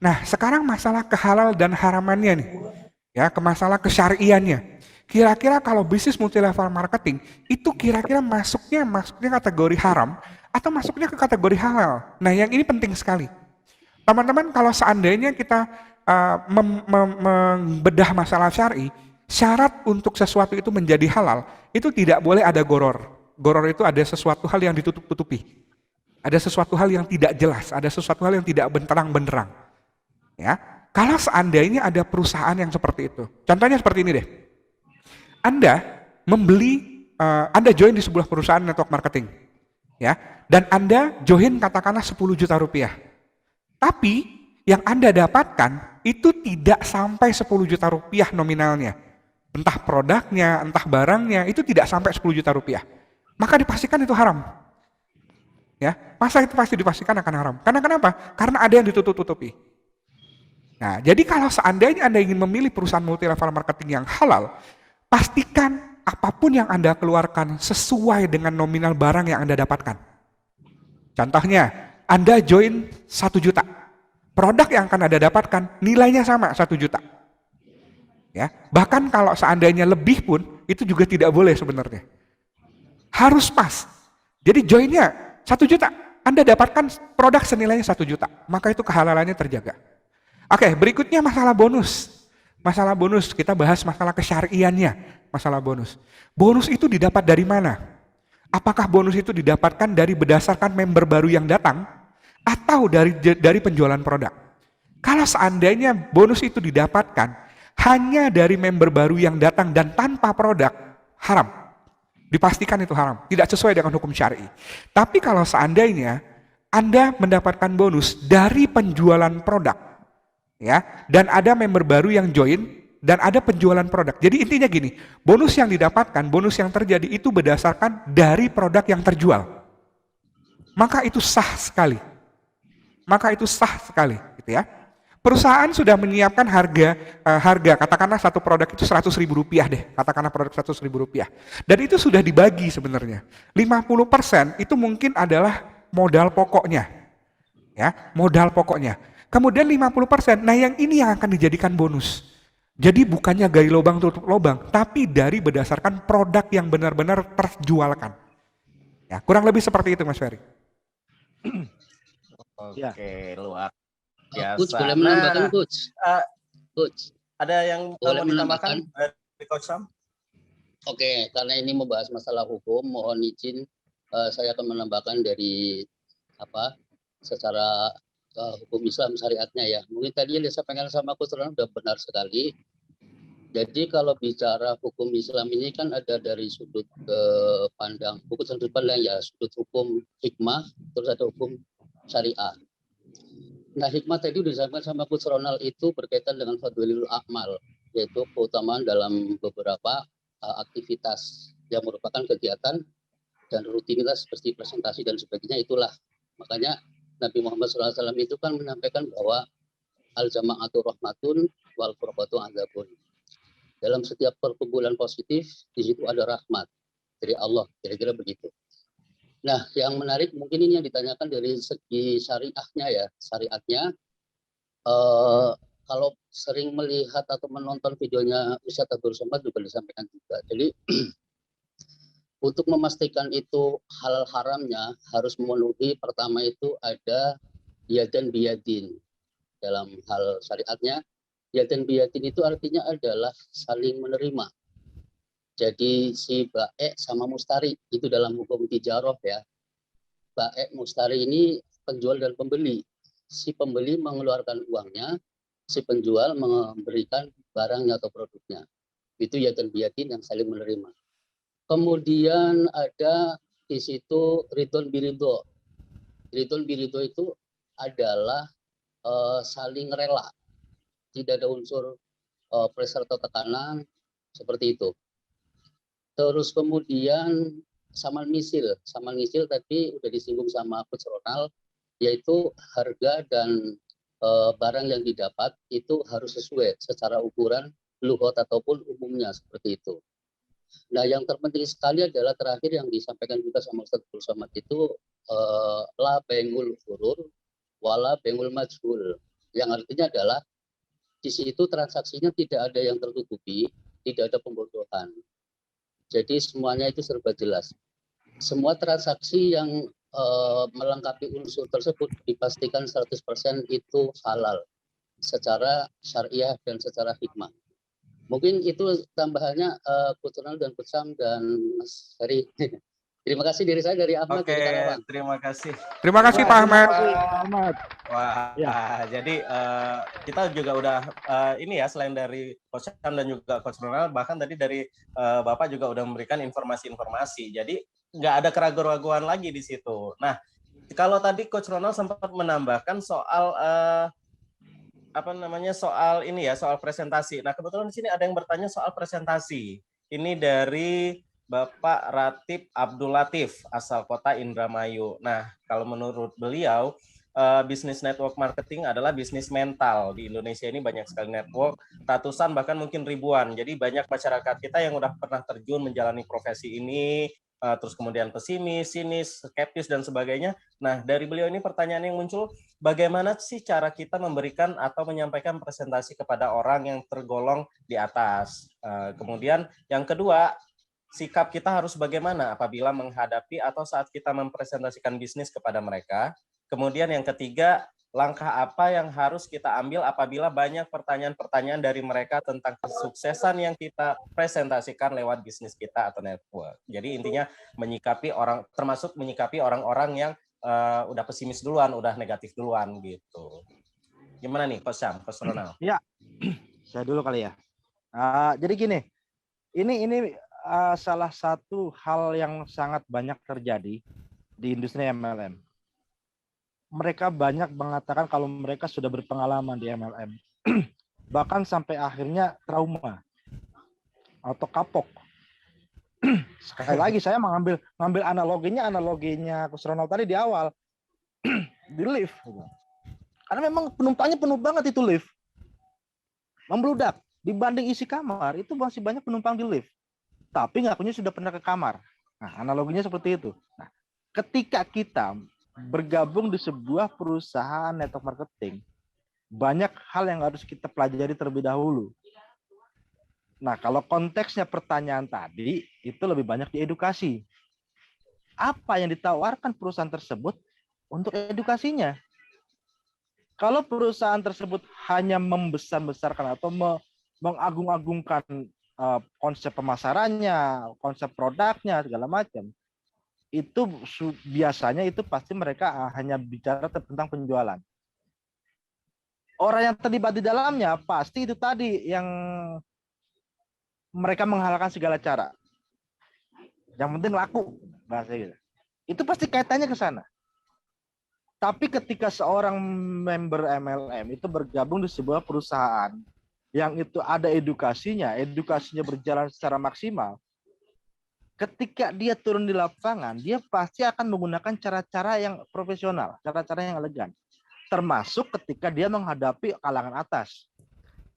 Nah, sekarang masalah kehalal dan haramannya nih, ya, ke masalah kesyariannya. Kira-kira kalau bisnis multi level marketing itu kira-kira masuknya kategori haram atau masuknya ke kategori halal. Nah, yang ini penting sekali. Teman-teman, kalau seandainya kita membedah masalah syar'i, syarat untuk sesuatu itu menjadi halal, itu tidak boleh ada goror. Goror itu ada sesuatu hal yang ditutup-tutupi. Ada sesuatu hal yang tidak jelas, ada sesuatu hal yang tidak benterang-benderang. Ya, kalau seandainya ada perusahaan yang seperti itu, contohnya seperti ini deh. Anda join di sebuah perusahaan network marketing, ya, dan Anda join katakanlah 10 juta rupiah. Tapi yang Anda dapatkan itu tidak sampai 10 juta rupiah nominalnya. Entah produknya, entah barangnya, itu tidak sampai 10 juta rupiah. Maka dipastikan itu haram. Ya, masa itu pasti dipastikan akan haram. Karena kenapa? Karena ada yang ditutup-tutupi. Nah, jadi kalau seandainya Anda ingin memilih perusahaan multi level marketing yang halal, pastikan apapun yang Anda keluarkan sesuai dengan nominal barang yang Anda dapatkan. Contohnya, Anda join 1 juta. Produk yang akan Anda dapatkan nilainya sama 1 juta. Ya, bahkan kalau seandainya lebih pun itu juga tidak boleh sebenarnya. Harus pas. Jadi joinnya 1 juta. Anda dapatkan produk senilainya 1 juta. Maka itu kehalalannya terjaga. Oke, berikutnya masalah bonus. Masalah bonus, kita bahas masalah kesyariannya, masalah bonus. Bonus itu didapat dari mana? Apakah bonus itu didapatkan dari berdasarkan member baru yang datang atau dari penjualan produk? Kalau seandainya bonus itu didapatkan hanya dari member baru yang datang dan tanpa produk, haram. Dipastikan itu haram, tidak sesuai dengan hukum syar'i. Tapi kalau seandainya Anda mendapatkan bonus dari penjualan produk, ya, dan ada member baru yang join, dan ada penjualan produk. Jadi intinya gini, bonus yang didapatkan, bonus yang terjadi itu berdasarkan dari produk yang terjual. Maka itu sah sekali. Maka itu sah sekali, gitu ya. Perusahaan sudah menyiapkan harga katakanlah satu produk itu 100.000 rupiah deh, katakanlah produk 100.000 rupiah. Dan itu sudah dibagi sebenarnya. 50% itu mungkin adalah modal pokoknya, ya, modal pokoknya. Kemudian 50%, nah yang ini yang akan dijadikan bonus. Jadi bukannya gali lubang tutup lubang, tapi dari berdasarkan produk yang benar-benar terjualkan. Ya, kurang lebih seperti itu Mas Ferry. Ya. Oke, luar Coach biasa. boleh menambahkan Coach? eh, Coach, ada yang boleh mau ditambahkan menambahkan? dari Coach Sam? Oke, karena ini membahas masalah hukum, mohon izin saya akan menambahkan dari secara hukum Islam syariatnya ya. Mungkin tadi yang disampaikan sama Coach Ronald sudah benar sekali. Jadi kalau bicara hukum Islam ini kan ada dari sudut pandang, bukan sudut pandang ya, sudut hukum hikmah, terus ada hukum syariah. Nah, hikmah tadi sudah disampaikan sama Coach Ronald itu berkaitan dengan fadlul amal, yaitu keutamaan dalam beberapa aktivitas yang merupakan kegiatan dan rutinitas seperti presentasi dan sebagainya. Itulah makanya Nabi Muhammad SAW itu kan menyampaikan bahwa al-jama'atu rahmatun wal furqatu adzabun. Dalam setiap perkumpulan positif di situ ada rahmat dari Allah, kira-kira begitu. Nah, yang menarik mungkin ini yang ditanyakan dari segi syariahnya ya. Syariatnya, kalau sering melihat atau menonton videonya Ustadz Abdul Somad juga disampaikan juga. Jadi untuk memastikan itu halal haramnya harus memenuhi, pertama itu ada yadan biyadin. Dalam hal syariatnya, yadan biyadin itu artinya adalah saling menerima. Jadi si baik sama mustari itu dalam hukum tijarah ya. Baik mustari ini penjual dan pembeli. Si pembeli mengeluarkan uangnya, si penjual memberikan barangnya atau produknya. Itu yadan biyadin yang saling menerima. Kemudian ada di situ ridon birido. Ridon birido itu adalah saling rela. Tidak ada unsur pressure atau tekanan seperti itu. Terus kemudian samal misil tadi udah disinggung sama Coach Ronald, yaitu harga dan barang yang didapat itu harus sesuai secara ukuran lughot ataupun umumnya seperti itu. Nah, yang terpenting sekali adalah terakhir yang disampaikan juga sama Ustadz Abdul Somad itu la bengul furur wala bengul majhul, yang artinya adalah di situ transaksinya tidak ada yang tertutupi, tidak ada pembodohan. Jadi semuanya itu serba jelas. Semua transaksi yang melengkapi unsur tersebut dipastikan 100% itu halal secara syariah dan secara hikmah. Mungkin itu tambahannya Coach Ronald dan Coach Sam dan Mas Heri. Terima kasih dari saya dari Ahmad dari Karawang. Terima kasih. Terima kasih Pak Ahmad. Wah, Ya. jadi kita juga udah ini ya, selain dari Coach Sam dan juga Coach Ronald, bahkan tadi dari Bapak juga udah memberikan informasi-informasi. Jadi nggak ada keraguan-keraguan lagi di situ. Nah, kalau tadi Coach Ronald sempat menambahkan soal soal ini ya, soal presentasi. Nah, kebetulan di sini ada yang bertanya soal presentasi. Ini dari Bapak Ratib Abdul Latif, asal kota Indramayu. Nah, kalau menurut beliau, bisnis network marketing adalah bisnis mental. Di Indonesia ini banyak sekali network, ratusan bahkan mungkin ribuan. Jadi banyak masyarakat kita yang udah pernah terjun menjalani profesi ini, terus kemudian pesimis, sinis, skeptis, dan sebagainya. Nah, dari beliau ini pertanyaan yang muncul, bagaimana sih cara kita memberikan atau menyampaikan presentasi kepada orang yang tergolong di atas? Kemudian yang kedua, sikap kita harus bagaimana apabila menghadapi atau saat kita mempresentasikan bisnis kepada mereka. Kemudian yang ketiga, langkah apa yang harus kita ambil apabila banyak pertanyaan-pertanyaan dari mereka tentang kesuksesan yang kita presentasikan lewat bisnis kita atau network. Jadi intinya menyikapi orang, termasuk menyikapi orang-orang yang udah pesimis duluan, udah negatif duluan gitu. Gimana nih, Coach Sam, Coach Ronald? Ya, saya dulu kali ya. Jadi gini, ini salah satu hal yang sangat banyak terjadi di industri MLM. Mereka banyak mengatakan kalau mereka sudah berpengalaman di MLM. bahkan sampai akhirnya trauma atau kapok. Sekali lagi saya mengambil analoginya Coach Ronald tadi di awal di lift. Karena memang penumpangnya penuh banget itu lift. Membludak. Dibanding isi kamar, itu masih banyak penumpang di lift. Tapi ngakunya sudah pernah ke kamar. Nah, analoginya seperti itu. Nah, ketika kita bergabung di sebuah perusahaan network marketing, banyak hal yang harus kita pelajari terlebih dahulu. Nah, kalau konteksnya pertanyaan tadi, itu lebih banyak di edukasi. Apa yang ditawarkan perusahaan tersebut untuk edukasinya? Kalau perusahaan tersebut hanya membesar-besarkan atau mengagung-agungkan konsep pemasarannya, konsep produknya, segala macam, itu biasanya itu pasti mereka hanya bicara tentang penjualan. Orang yang terlibat di dalamnya pasti itu tadi yang mereka menghalalkan segala cara. Yang penting laku, bahasa gitu. Itu pasti kaitannya ke sana. Tapi ketika seorang member MLM itu bergabung di sebuah perusahaan yang itu ada edukasinya berjalan secara maksimal, ketika dia turun di lapangan, dia pasti akan menggunakan cara-cara yang profesional, cara-cara yang elegan. Termasuk ketika dia menghadapi kalangan atas.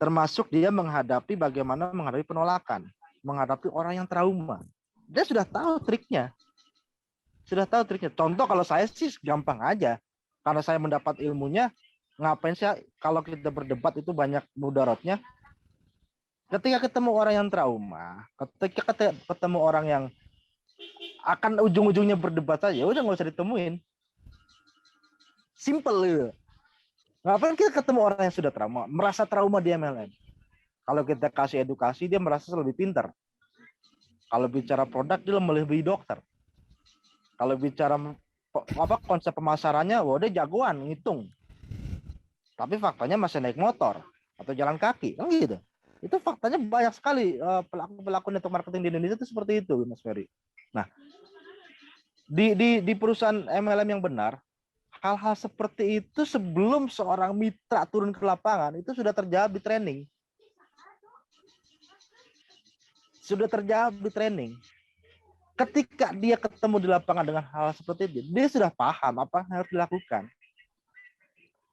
Termasuk dia menghadapi bagaimana menghadapi penolakan, menghadapi orang yang trauma. Dia sudah tahu triknya. Contoh kalau saya sih gampang aja. Karena saya mendapat ilmunya, ngapain sih kalau kita berdebat itu banyak mudaratnya. Ketika ketemu orang yang trauma, ketika ketemu orang yang akan ujung-ujungnya berdebat saja, udah nggak usah ditemuin. Simple gitu. Ngapain kita ketemu orang yang sudah trauma, merasa trauma di MLM. Kalau kita kasih edukasi, dia merasa lebih pintar. Kalau bicara produk, dia melebihi dokter. Kalau bicara konsep pemasarannya, wah dia jagoan ngitung. Tapi faktanya masih naik motor atau jalan kaki, kan gitu. Itu faktanya banyak sekali pelaku-pelaku network marketing di Indonesia itu seperti itu, Mas Ferry. Nah, di perusahaan MLM yang benar, hal-hal seperti itu sebelum seorang mitra turun ke lapangan itu sudah terjawab di training. Ketika dia ketemu di lapangan dengan hal seperti itu, dia sudah paham apa yang harus dilakukan.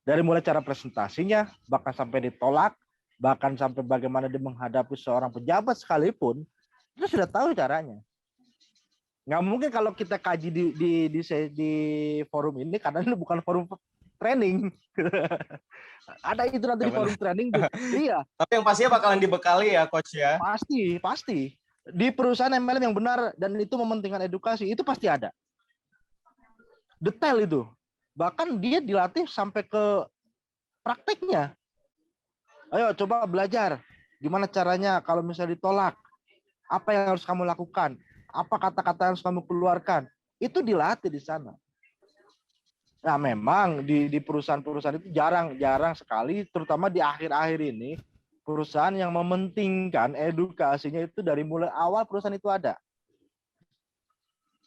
Dari mulai cara presentasinya, bahkan sampai ditolak, bahkan sampai bagaimana dia menghadapi seorang pejabat sekalipun, dia sudah tahu caranya. Nggak mungkin kalau kita kaji di forum ini, karena ini bukan forum training. Ada itu nanti di forum training. Iya. Tapi yang pastinya bakalan dibekali ya, Coach ya. Pasti. Di perusahaan MLM yang benar dan itu mementingkan edukasi, itu pasti ada. Detail itu. Bahkan dia dilatih sampai ke prakteknya. Ayo coba belajar. Gimana caranya kalau misalnya ditolak? Apa yang harus kamu lakukan? Apa kata-kata yang harus kamu keluarkan? Itu dilatih di sana. Nah memang di perusahaan-perusahaan itu jarang sekali, terutama di akhir-akhir ini, perusahaan yang mementingkan edukasinya itu dari mulai awal perusahaan itu ada.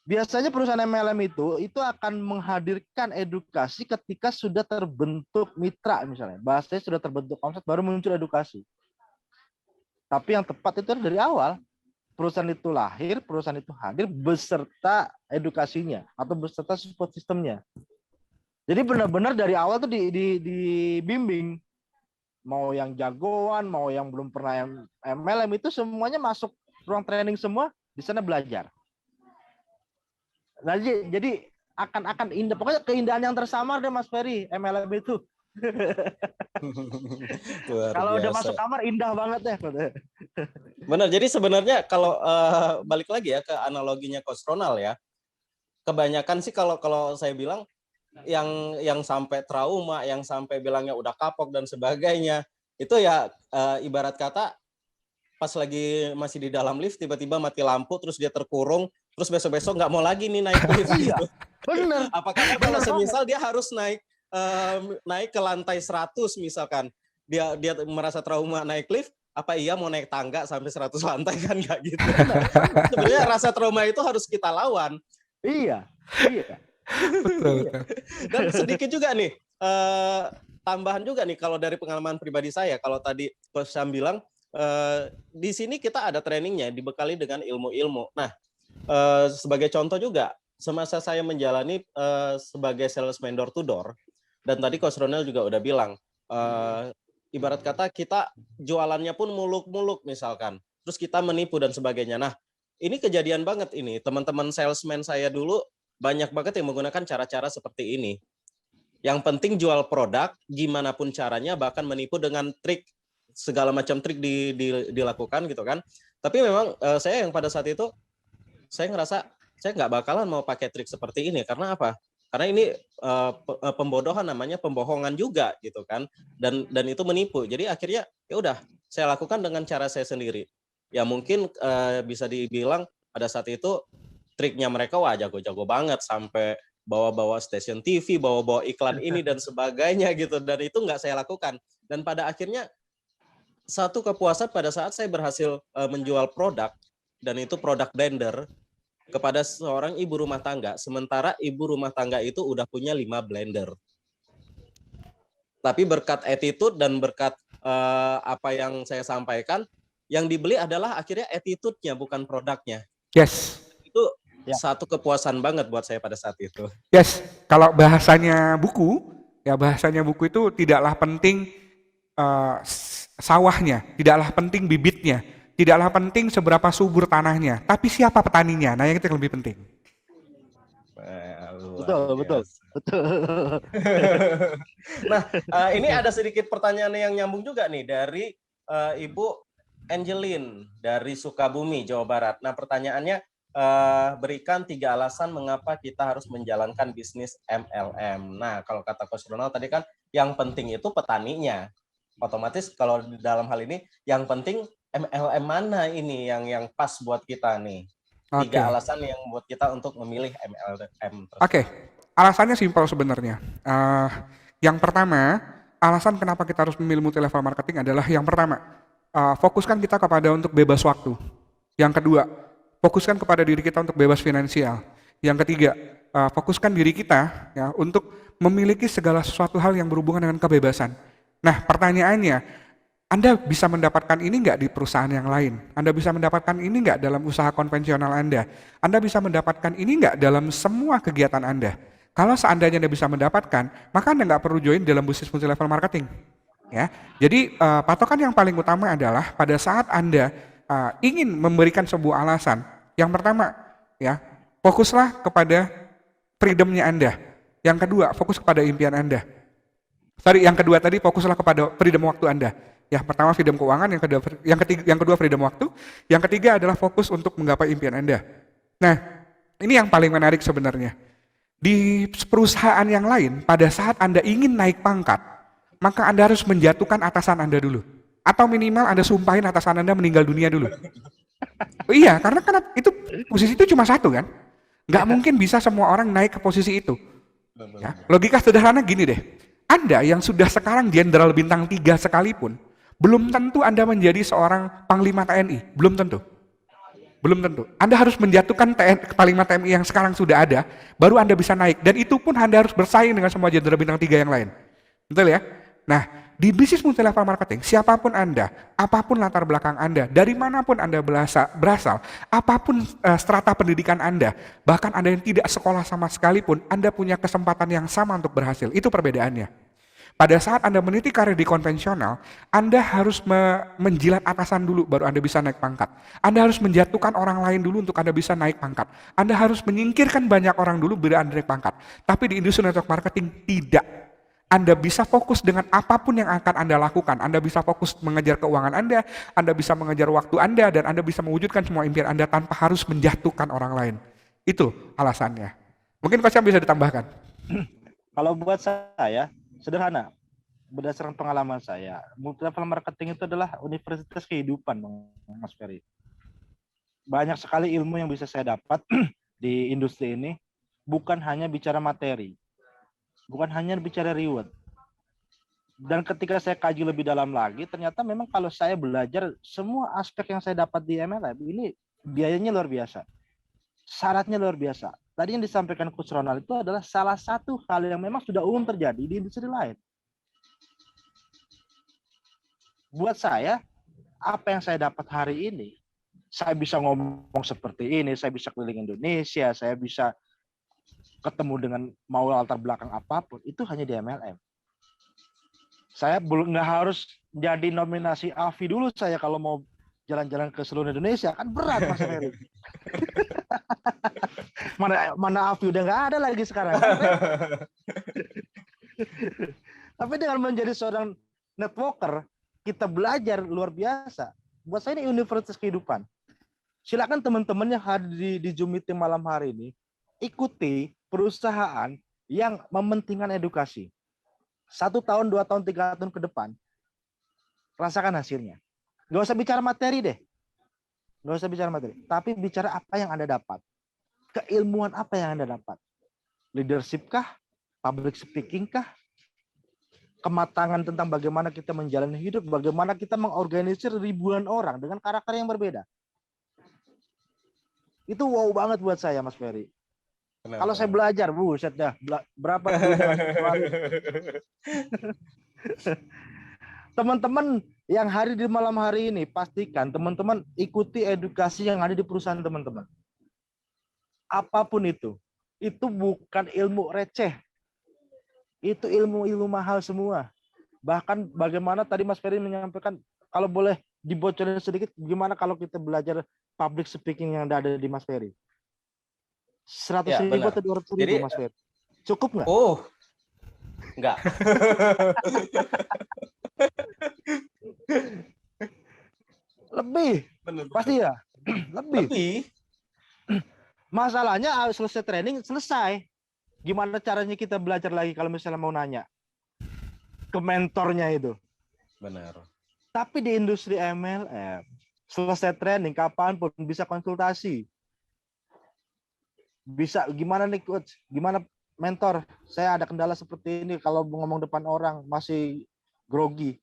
Biasanya perusahaan MLM itu akan menghadirkan edukasi ketika sudah terbentuk mitra misalnya. Bahasanya sudah terbentuk omset baru muncul edukasi. Tapi yang tepat itu dari awal. Perusahaan itu lahir, perusahaan itu hadir beserta edukasinya atau beserta support sistemnya. Jadi benar-benar dari awal tuh dibimbing. Mau yang jagoan, mau yang belum pernah MLM itu semuanya masuk ruang training semua, di sana belajar. Nah, jadi akan indah. Pokoknya keindahan yang tersamar deh Mas Ferry, MLM itu. Kalau udah masuk kamar indah banget ya. Benar. Jadi sebenarnya kalau balik lagi ya ke analoginya Coach Ronald ya, kebanyakan sih kalau saya bilang yang sampai trauma, yang sampai bilangnya udah kapok dan sebagainya, itu ya ibarat kata pas lagi masih di dalam lift tiba-tiba mati lampu terus dia terkurung, terus besok-besok nggak mau lagi nih naik lift gitu. Bener. Apakah kalau semisal dia harus naik ke lantai 100 misalkan, dia merasa trauma naik lift, apa iya mau naik tangga sampai 100 lantai kan nggak gitu. Sebenarnya rasa trauma itu harus kita lawan. Iya. Betul. Dan sedikit juga nih tambahan juga nih kalau dari pengalaman pribadi saya. Kalau tadi Coach Sam bilang di sini kita ada trainingnya dibekali dengan ilmu-ilmu. Nah, sebagai contoh juga, semasa saya menjalani sebagai salesman door to door, dan tadi Coach Ronel juga udah bilang, ibarat kata kita jualannya pun muluk-muluk misalkan, terus kita menipu dan sebagainya. Nah, ini kejadian banget ini. Teman-teman salesman saya dulu banyak banget yang menggunakan cara-cara seperti ini. Yang penting jual produk, gimana pun caranya, bahkan menipu dengan trik, segala macam trik dilakukan gitu kan. Tapi memang saya yang pada saat itu, saya ngerasa saya nggak bakalan mau pakai trik seperti ini. Karena apa? Karena ini pembodohan, namanya pembohongan juga gitu kan. Dan itu menipu. Jadi akhirnya ya udah, saya lakukan dengan cara saya sendiri. Ya mungkin bisa dibilang pada saat itu triknya mereka wah jago-jago banget, sampai bawa-bawa stasiun TV, bawa-bawa iklan ini dan sebagainya gitu, dan itu nggak saya lakukan. Dan pada akhirnya satu kepuasan pada saat saya berhasil menjual produk, dan itu produk blender kepada seorang ibu rumah tangga, sementara ibu rumah tangga itu udah punya 5 blender. Tapi berkat attitude dan berkat apa yang saya sampaikan, yang dibeli adalah akhirnya attitude-nya, bukan produknya. Yes. Itu Ya. satu kepuasan banget buat saya pada saat itu. Yes, kalau bahasanya buku, ya bahasanya buku itu tidaklah penting sawahnya, tidaklah penting bibitnya, tidaklah penting seberapa subur tanahnya, tapi siapa petaninya. Nah, yang itu yang lebih penting. Betul. Nah, ini ada sedikit pertanyaan yang nyambung juga nih dari Ibu Angelin dari Sukabumi, Jawa Barat. Nah, pertanyaannya, berikan 3 alasan mengapa kita harus menjalankan bisnis MLM. Nah, kalau kata Coach Ronald tadi kan yang penting itu petaninya. Otomatis kalau dalam hal ini yang penting MLM mana ini yang pas buat kita nih. 3 alasan yang buat kita untuk memilih MLM. Oke, alasannya simpel sebenarnya. Yang pertama, alasan kenapa kita harus memilih multi level marketing adalah yang pertama, fokuskan kita kepada untuk bebas waktu. Yang kedua, fokuskan kepada diri kita untuk bebas finansial. Yang ketiga, fokuskan diri kita ya untuk memiliki segala sesuatu hal yang berhubungan dengan kebebasan. Nah, pertanyaannya, Anda bisa mendapatkan ini nggak di perusahaan yang lain? Anda bisa mendapatkan ini nggak dalam usaha konvensional Anda? Anda bisa mendapatkan ini nggak dalam semua kegiatan Anda? Kalau seandainya Anda bisa mendapatkan, maka Anda nggak perlu join dalam bisnis multi level marketing. Ya, jadi patokan yang paling utama adalah pada saat Anda ingin memberikan sebuah alasan, yang pertama, ya fokuslah kepada freedom-nya Anda. Yang kedua, fokus kepada impian Anda. Yang kedua tadi fokuslah kepada freedom waktu Anda. Ya, pertama freedom keuangan, yang kedua freedom waktu, yang ketiga adalah fokus untuk menggapai impian Anda. Nah, ini yang paling menarik sebenarnya. Di perusahaan yang lain, pada saat Anda ingin naik pangkat, maka Anda harus menjatuhkan atasan Anda dulu. Atau minimal Anda sumpahin atasan Anda meninggal dunia dulu. Iya, karena itu posisi itu cuma satu kan. Nggak mungkin bisa semua orang naik ke posisi itu. Ya, logika sederhana gini deh. Anda yang sudah sekarang jenderal bintang 3 sekalipun, belum tentu Anda menjadi seorang panglima TNI. Belum tentu. Belum tentu. Anda harus menjatuhkan panglima TNI yang sekarang sudah ada, baru Anda bisa naik. Dan itu pun Anda harus bersaing dengan semua jenderal bintang 3 yang lain. Betul ya? Nah, di bisnis multi level marketing, siapapun Anda, apapun latar belakang Anda, dari manapun Anda berasal, apapun strata pendidikan Anda, bahkan Anda yang tidak sekolah sama sekali pun, Anda punya kesempatan yang sama untuk berhasil. Itu perbedaannya. Pada saat Anda meniti karir di konvensional, Anda harus menjilat atasan dulu, baru Anda bisa naik pangkat. Anda harus menjatuhkan orang lain dulu untuk Anda bisa naik pangkat. Anda harus menyingkirkan banyak orang dulu, baru Anda naik pangkat. Tapi di industri network marketing, tidak. Anda bisa fokus dengan apapun yang akan Anda lakukan. Anda bisa fokus mengejar keuangan Anda bisa mengejar waktu Anda, dan Anda bisa mewujudkan semua impian Anda tanpa harus menjatuhkan orang lain. Itu alasannya. Mungkin Coach bisa ditambahkan. Kalau buat saya, sederhana. Berdasarkan pengalaman saya, multi level marketing itu adalah universitas kehidupan, Mas Ferry. Banyak sekali ilmu yang bisa saya dapat di industri ini, bukan hanya bicara materi. Bukan hanya bicara reward. Dan ketika saya kaji lebih dalam lagi, ternyata memang kalau saya belajar semua aspek yang saya dapat di MLM ini biayanya luar biasa. Syaratnya luar biasa. Tadi yang disampaikan Coach Ronald itu adalah salah satu hal yang memang sudah umum terjadi di industri lain. buat saya, apa yang saya dapat hari ini, saya bisa ngomong seperti ini, saya bisa keliling Indonesia, saya bisa ketemu dengan mau latar belakang apapun, itu hanya di MLM. Saya belum nggak harus jadi nominasi AFI dulu saya kalau mau jalan-jalan ke seluruh Indonesia, kan berat Mas Ferry. mana AFI udah nggak ada lagi sekarang. Tapi dengan menjadi seorang networker, kita belajar luar biasa. Buat saya ini universitas kehidupan. Silakan teman-teman yang hadir di Zoom meeting malam hari ini, ikuti perusahaan yang mementingkan edukasi. 1 tahun, 2 tahun, 3 tahun ke depan, rasakan hasilnya. Nggak usah bicara materi deh. Nggak usah bicara materi. Tapi bicara apa yang Anda dapat. Keilmuan apa yang Anda dapat. Leadership kah? Public speaking kah? Kematangan tentang bagaimana kita menjalani hidup, bagaimana kita mengorganisir ribuan orang dengan karakter yang berbeda. Itu wow banget buat saya, Mas Ferry. Kalau saya belajar, buset dah, berapa teman-teman yang hari di malam hari ini, pastikan teman-teman ikuti edukasi yang ada di perusahaan teman-teman. Apapun itu bukan ilmu receh. Itu ilmu-ilmu mahal semua. Bahkan bagaimana tadi Mas Ferry menyampaikan, kalau boleh dibocorin sedikit, gimana kalau kita belajar public speaking yang ada di Mas Ferry? 100.000 atau 200.000 Jadi, Mas Ferry? Cukup nggak? Oh, enggak. Lebih. Bener. Pasti ya? Lebih. Lebih. Masalahnya selesai training, selesai. Gimana caranya kita belajar lagi kalau misalnya mau nanya ke mentornya itu? Benar. Tapi di industri MLM, selesai training, kapanpun bisa konsultasi. Bisa, gimana nih coach? Gimana mentor? Saya ada kendala seperti ini, kalau ngomong depan orang masih grogi.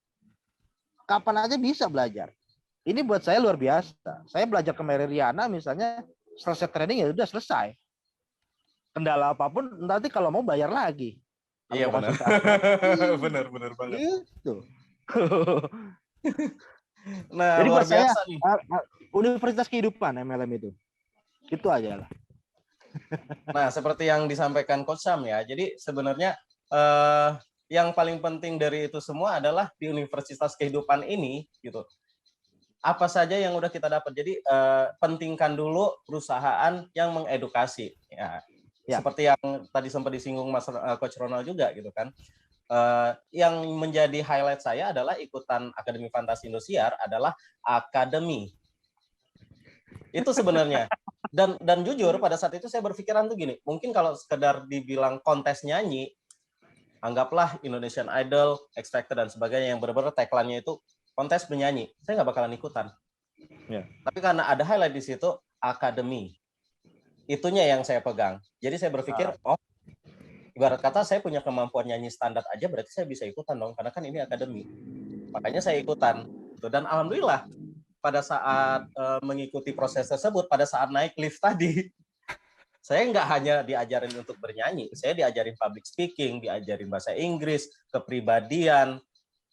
Kapan aja bisa belajar. Ini buat saya luar biasa. Saya belajar ke Mary Riana misalnya, selesai training ya udah selesai. Kendala apapun, nanti kalau mau bayar lagi. Iya benar. benar banget. Gitu. Nah, jadi luar buat saya, biasa nih. Universitas kehidupan MLM itu. Itu aja lah. Nah, seperti yang disampaikan Coach Sam ya. Jadi sebenarnya yang paling penting dari itu semua adalah di Universitas Kehidupan ini gitu. Apa saja yang udah kita dapat. Jadi pentingkan dulu perusahaan yang mengedukasi ya. Seperti yang tadi sempat disinggung Mas Coach Ronald juga gitu kan. Yang menjadi highlight saya adalah ikutan Akademi Fantasi Indosiar adalah akademi. Itu sebenarnya. Dan jujur pada saat itu saya berpikiran tuh gini, mungkin kalau sekedar dibilang kontes nyanyi, anggaplah Indonesian Idol, X Factor dan sebagainya yang benar-benar tagline-nya itu kontes penyanyi, saya nggak bakalan ikutan. Ya. Tapi karena ada highlight di situ akademi, itunya yang saya pegang. Jadi saya berpikir, ibarat kata saya punya kemampuan nyanyi standar aja, berarti saya bisa ikutan dong, karena kan ini akademi. Makanya saya ikutan. Dan alhamdulillah pada saat mengikuti proses tersebut, pada saat naik lift tadi, saya nggak hanya diajarin untuk bernyanyi, saya diajarin public speaking, diajarin bahasa Inggris, kepribadian,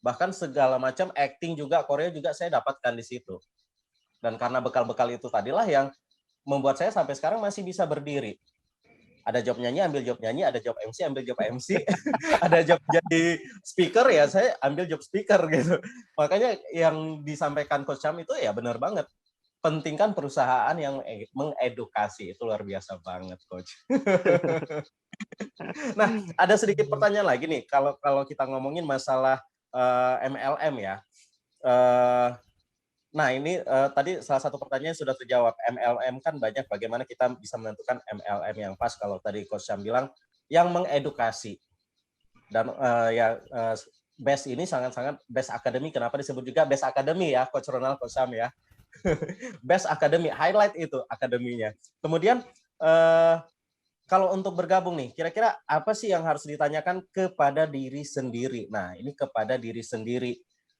bahkan segala macam acting juga, Korea juga saya dapatkan di situ. Dan karena bekal-bekal itu tadilah yang membuat saya sampai sekarang masih bisa berdiri. Ada job nyanyi, ambil job nyanyi, ada job MC, ambil job MC, ada job jadi speaker, ya saya ambil job speaker gitu. Makanya yang disampaikan Coach Sam itu ya benar banget. Pentingkan perusahaan yang mengedukasi, itu luar biasa banget, Coach. Nah, ada sedikit pertanyaan lagi nih, kalau kita ngomongin masalah MLM ya. Nah, ini tadi salah satu pertanyaan sudah terjawab. MLM kan banyak, bagaimana kita bisa menentukan MLM yang pas. Kalau tadi Coach Sam bilang, yang mengedukasi. Dan Best ini sangat-sangat Best Academy. Kenapa disebut juga Best Academy ya, Coach Ronald, Coach Sam ya. Best Academy, highlight itu akademinya. Kemudian, kalau untuk bergabung nih, kira-kira apa sih yang harus ditanyakan kepada diri sendiri? Nah, ini kepada diri sendiri.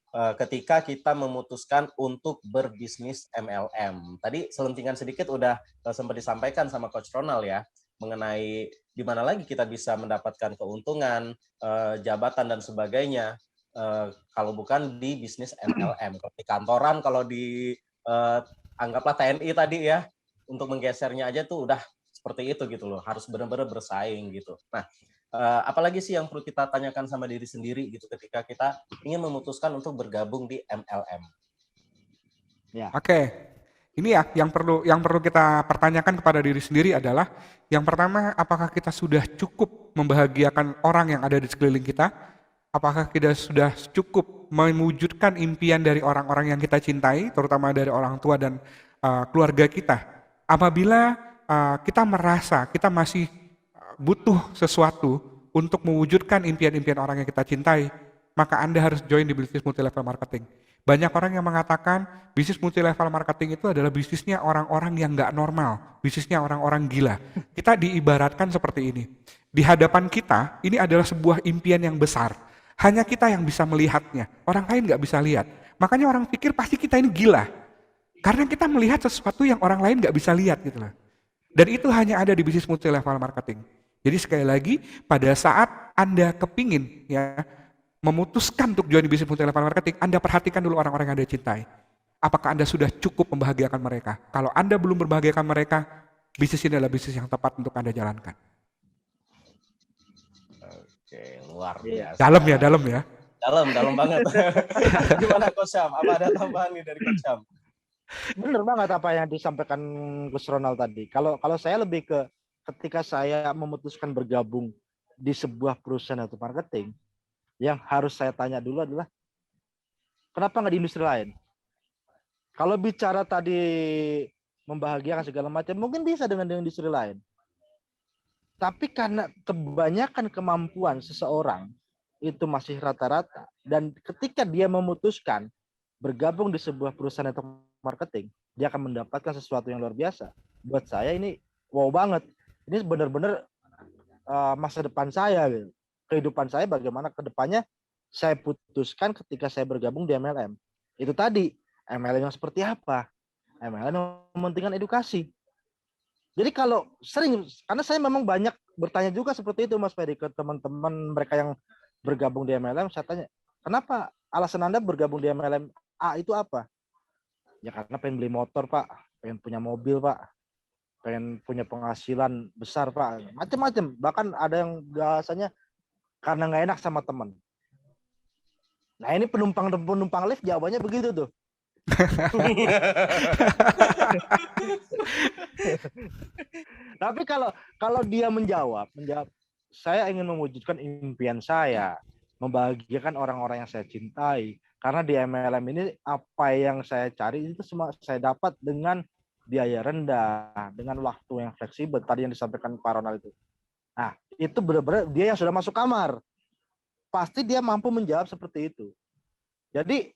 Ketika kita memutuskan untuk berbisnis MLM. Tadi selentingan sedikit udah sempat disampaikan sama Coach Ronald ya, mengenai di mana lagi kita bisa mendapatkan keuntungan, jabatan dan sebagainya. kalau bukan di bisnis MLM. Kalau di kantoran, kalau di anggaplah TNI tadi ya, untuk menggesernya aja tuh udah seperti itu gitu loh, harus benar-benar bersaing gitu. Nah, apalagi sih yang perlu kita tanyakan sama diri sendiri gitu ketika kita ingin memutuskan untuk bergabung di MLM? Ya. Oke, ini ya yang perlu kita pertanyakan kepada diri sendiri adalah yang pertama, apakah kita sudah cukup membahagiakan orang yang ada di sekeliling kita? Apakah kita sudah cukup mewujudkan impian dari orang-orang yang kita cintai, terutama dari orang tua dan keluarga kita? Apabila kita merasa kita masih butuh sesuatu untuk mewujudkan impian-impian orang yang kita cintai, maka Anda harus join di bisnis multi-level marketing. Banyak orang yang mengatakan bisnis multi-level marketing itu adalah bisnisnya orang-orang yang nggak normal, bisnisnya orang-orang gila. Kita diibaratkan seperti ini. Di hadapan kita, ini adalah sebuah impian yang besar. Hanya kita yang bisa melihatnya, orang lain nggak bisa lihat. Makanya orang pikir pasti kita ini gila. Karena kita melihat sesuatu yang orang lain nggak bisa lihat gitu loh. Dan itu hanya ada di bisnis multi-level marketing. Jadi sekali lagi, pada saat Anda kepingin ya memutuskan untuk join di bisnis multi-level marketing, Anda perhatikan dulu orang-orang yang Anda cintai. Apakah Anda sudah cukup membahagiakan mereka? Kalau Anda belum membahagiakan mereka, bisnis ini adalah bisnis yang tepat untuk Anda jalankan. Oke, luar biasa. Dalam ya. Dalam banget. Gimana Coach Syam? Apa ada tambahan nih dari Coach Syam? Bener banget apa yang disampaikan Gus Ronald tadi. Kalau saya lebih ke ketika saya memutuskan bergabung di sebuah perusahaan atau marketing, yang harus saya tanya dulu adalah kenapa nggak di industri lain? Kalau bicara tadi membahagiakan segala macam, mungkin bisa dengan industri lain. Tapi karena kebanyakan kemampuan seseorang itu masih rata-rata, dan ketika dia memutuskan bergabung di sebuah perusahaan atau marketing, dia akan mendapatkan sesuatu yang luar biasa. Buat saya ini wow banget. Ini benar-benar masa depan saya gitu. Kehidupan saya bagaimana ke depannya saya putuskan ketika saya bergabung di MLM. Itu tadi, MLM yang seperti apa? MLM yang mementingkan edukasi. Jadi kalau sering, karena saya memang banyak bertanya juga seperti itu Mas Ferry ke teman-teman mereka yang bergabung di MLM, saya tanya, kenapa alasan Anda bergabung di MLM A itu apa? Ya karena pengen beli motor Pak, pengen punya mobil Pak, pengen punya penghasilan besar Pak, macam-macam. Bahkan ada yang bahasanya karena nggak enak sama teman. Nah ini penumpang lift jawabannya begitu tuh. Tapi kalau dia menjawab, saya ingin mewujudkan impian saya, membahagiakan orang-orang yang saya cintai. Karena di MLM ini apa yang saya cari itu semua saya dapat dengan biaya rendah, dengan waktu yang fleksibel. Tadi yang disampaikan Pak Ronald itu. Nah, itu benar-benar dia yang sudah masuk kamar. Pasti dia mampu menjawab seperti itu. Jadi,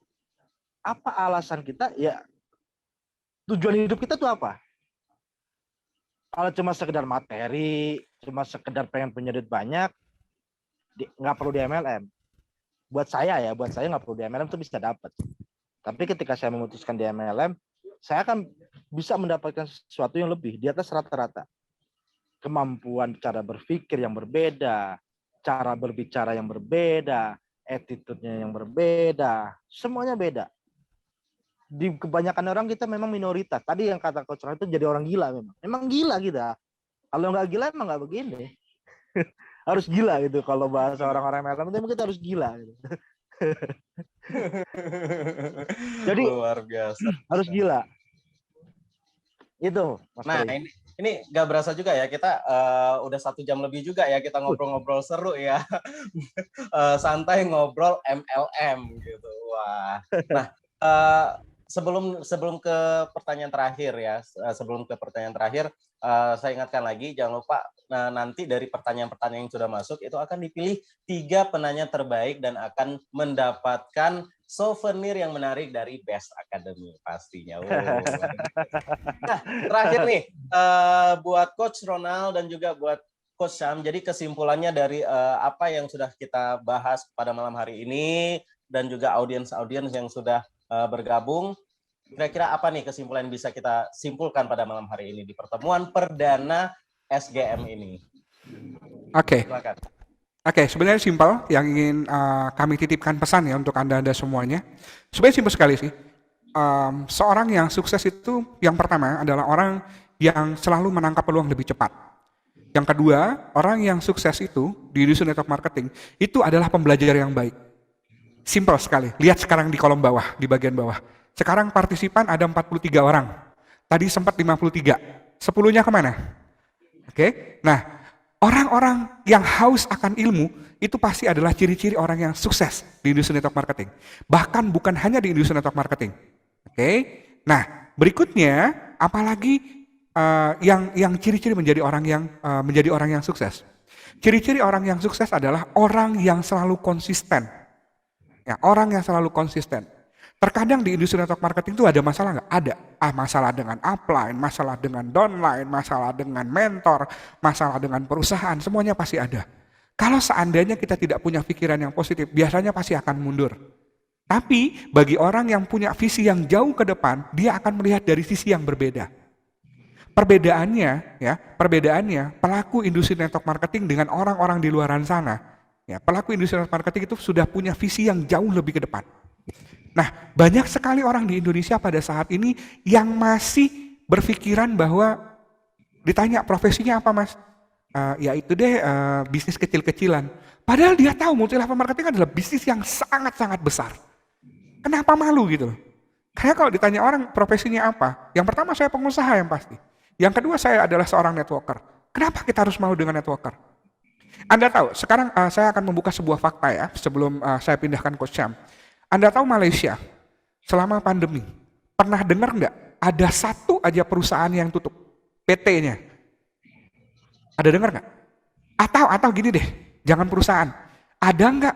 apa alasan kita? Ya, tujuan hidup kita tuh apa? Kalau cuma sekedar materi, cuma sekedar pengen punya duit banyak, nggak perlu di MLM. Buat saya nggak perlu di MLM itu bisa dapat. Tapi ketika saya memutuskan di MLM, saya akan bisa mendapatkan sesuatu yang lebih di atas rata-rata. Kemampuan cara berpikir yang berbeda, cara berbicara yang berbeda, attitude-nya yang berbeda, semuanya beda. Di kebanyakan orang kita memang minoritas. Tadi yang kata Coach Ronald itu jadi orang gila memang. Memang gila kita. Kalau nggak gila emang nggak begini. Harus gila gitu kalau bahasa orang-orang MLM itu kita harus gila gitu. Jadi luar biasa. Harus gila. Itu Mas Nah, Ferry. ini nggak berasa juga ya, kita udah 1 jam lebih juga ya kita ngobrol-ngobrol seru ya. Santai ngobrol MLM gitu. Wah. Nah, sebelum ke pertanyaan terakhir ya, saya ingatkan lagi jangan lupa nanti dari pertanyaan-pertanyaan yang sudah masuk itu akan dipilih 3 penanya terbaik dan akan mendapatkan souvenir yang menarik dari Best Academy pastinya. Nah, terakhir nih buat Coach Ronald dan juga buat Coach Syam, jadi kesimpulannya dari apa yang sudah kita bahas pada malam hari ini dan juga audiens-audiens yang sudah bergabung, kira-kira apa nih kesimpulan yang bisa kita simpulkan pada malam hari ini di pertemuan perdana SGM ini? Oke. Silakan. Oke, sebenarnya simpel yang ingin kami titipkan pesan ya untuk Anda-Anda semuanya. Sebenarnya simpel sekali sih. Seorang yang sukses itu yang pertama adalah orang yang selalu menangkap peluang lebih cepat. Yang kedua, orang yang sukses itu di industri network marketing itu adalah pembelajar yang baik. Simpel sekali. Lihat sekarang di kolom bawah, di bagian bawah. Sekarang partisipan ada 43 orang. Tadi sempat 53. 10-nya kemana? Oke. Nah, orang-orang yang haus akan ilmu itu pasti adalah ciri-ciri orang yang sukses di industri network marketing. Bahkan bukan hanya di industri network marketing. Oke. Nah, berikutnya apalagi yang ciri-ciri menjadi orang yang sukses. Ciri-ciri orang yang sukses adalah orang yang selalu konsisten. Ya, orang yang selalu konsisten. Terkadang di industri network marketing itu ada masalah nggak? Ada. Masalah dengan upline, masalah dengan downline, masalah dengan mentor, masalah dengan perusahaan, semuanya pasti ada. Kalau seandainya kita tidak punya pikiran yang positif, biasanya pasti akan mundur. Tapi bagi orang yang punya visi yang jauh ke depan, dia akan melihat dari sisi yang berbeda. Perbedaannya pelaku industri network marketing dengan orang-orang di luaran sana. Ya, pelaku industri network marketing itu sudah punya visi yang jauh lebih ke depan. Nah, banyak sekali orang di Indonesia pada saat ini yang masih berpikiran bahwa ditanya profesinya apa mas? Ya itu deh bisnis kecil-kecilan. Padahal dia tahu multi level marketing adalah bisnis yang sangat-sangat besar. Kenapa malu gitu loh? Karena kalau ditanya orang profesinya apa? Yang pertama saya pengusaha yang pasti. Yang kedua saya adalah seorang networker. Kenapa kita harus malu dengan networker? Anda tahu, sekarang saya akan membuka sebuah fakta ya, sebelum saya pindahkan Coach Syam. Anda tahu Malaysia, selama pandemi, pernah dengar nggak ada satu aja perusahaan yang tutup, PT-nya? Ada dengar nggak? Atau gini deh, jangan perusahaan. Ada nggak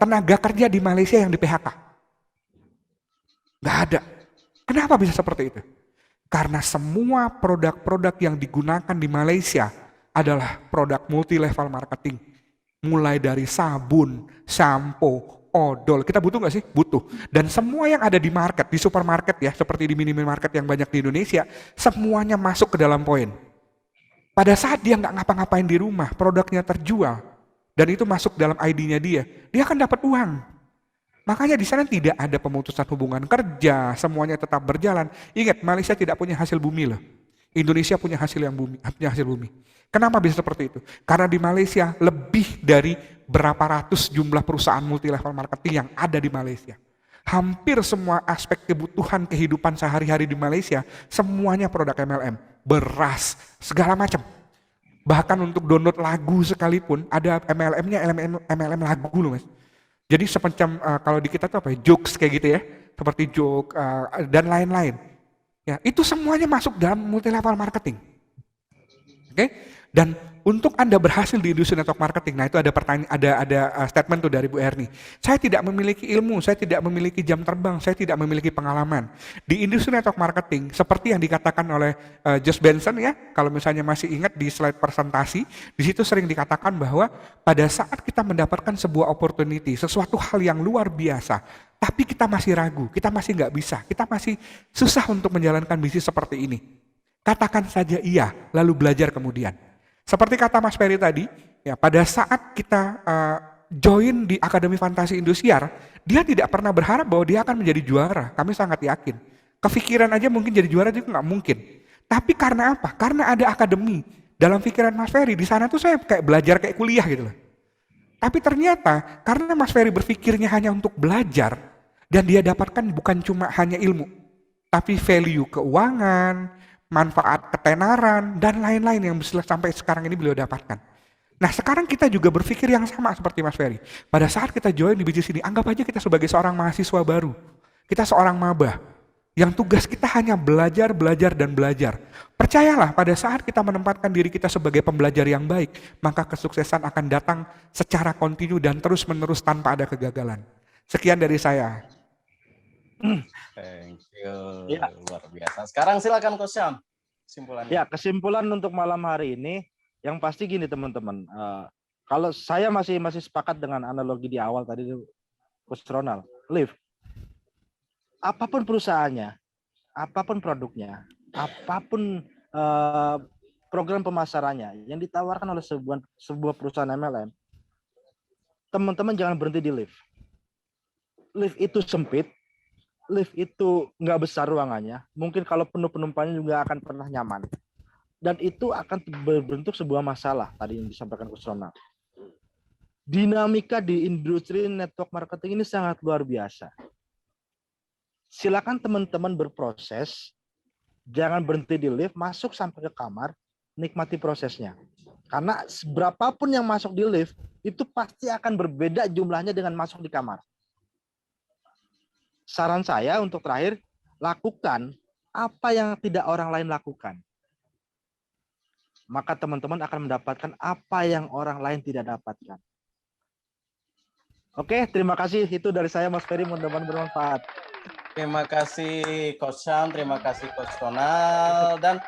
tenaga kerja di Malaysia yang di PHK? Nggak ada. Kenapa bisa seperti itu? Karena semua produk-produk yang digunakan di Malaysia adalah produk multi-level marketing. Mulai dari sabun, sampo, odol. Kita butuh nggak sih? Butuh. Dan semua yang ada di market, di supermarket ya, seperti di minimarket yang banyak di Indonesia, semuanya masuk ke dalam poin. Pada saat dia nggak ngapa-ngapain di rumah, produknya terjual, dan itu masuk dalam ID-nya dia akan dapat uang. Makanya di sana tidak ada pemutusan hubungan kerja, semuanya tetap berjalan. Ingat, Malaysia tidak punya hasil bumi loh. Indonesia punya hasil bumi. Kenapa bisa seperti itu? Karena di Malaysia lebih dari berapa ratus jumlah perusahaan multi level marketing yang ada di Malaysia. Hampir semua aspek kebutuhan kehidupan sehari-hari di Malaysia, semuanya produk MLM, beras, segala macam. Bahkan untuk download lagu sekalipun ada MLM-nya, MLM lagu loh mas. Jadi semacam kalau di kita tuh apa ya, jokes kayak gitu ya, seperti joke dan lain-lain. Ya, itu semuanya masuk dalam multi level marketing. Oke? Dan untuk Anda berhasil di industri network marketing, nah itu ada pertanyaan, ada statement tuh dari Bu Erni. Saya tidak memiliki ilmu, saya tidak memiliki jam terbang, saya tidak memiliki pengalaman. Di industri network marketing, seperti yang dikatakan oleh Josh Benson ya, kalau misalnya masih ingat di slide presentasi, di situ sering dikatakan bahwa pada saat kita mendapatkan sebuah opportunity, sesuatu hal yang luar biasa, tapi kita masih ragu, kita masih nggak bisa, kita masih susah untuk menjalankan bisnis seperti ini. Katakan saja iya, lalu belajar kemudian. Seperti kata Mas Ferry tadi, ya pada saat kita join di Akademi Fantasi Indosiar, dia tidak pernah berharap bahwa dia akan menjadi juara. Kami sangat yakin. Kepikiran aja mungkin jadi juara juga nggak mungkin. Tapi karena apa? Karena ada akademi. Dalam pikiran Mas Ferry, di sana tuh saya kayak belajar kayak kuliah gitu loh. Tapi ternyata karena Mas Ferry berpikirnya hanya untuk belajar, dan dia dapatkan bukan cuma hanya ilmu, tapi value keuangan, manfaat ketenaran, dan lain-lain yang sampai sekarang ini beliau dapatkan. Nah sekarang kita juga berpikir yang sama seperti Mas Ferry. Pada saat kita join di bisnis ini, anggap aja kita sebagai seorang mahasiswa baru. Kita seorang maba, yang tugas kita hanya belajar, dan belajar. Percayalah, pada saat kita menempatkan diri kita sebagai pembelajar yang baik, maka kesuksesan akan datang secara kontinu dan terus-menerus tanpa ada kegagalan. Sekian dari saya. Thank you, luar biasa. Sekarang silakan Coach Syam, kesimpulannya. Ya, kesimpulan untuk malam hari ini, yang pasti gini teman-teman. Kalau saya masih sepakat dengan analogi di awal tadi, Coach Ronald, Live. Apapun perusahaannya, apapun produknya, apapun program pemasarannya yang ditawarkan oleh sebuah perusahaan MLM, teman-teman jangan berhenti di lift. Lift itu sempit, lift itu nggak besar ruangannya, mungkin kalau penuh penumpangnya juga akan pernah nyaman. Dan itu akan berbentuk sebuah masalah tadi yang disampaikan Coach Ronald. Dinamika di industri network marketing ini sangat luar biasa. Silakan teman-teman berproses, jangan berhenti di lift, masuk sampai ke kamar, nikmati prosesnya. Karena berapapun yang masuk di lift, itu pasti akan berbeda jumlahnya dengan masuk di kamar. Saran saya untuk terakhir, lakukan apa yang tidak orang lain lakukan. Maka teman-teman akan mendapatkan apa yang orang lain tidak dapatkan. Oke, terima kasih. Itu dari saya, Mas Ferry. Mudah-mudahan bermanfaat. Terima kasih Coach Sam, terima kasih Coach Ronald, dan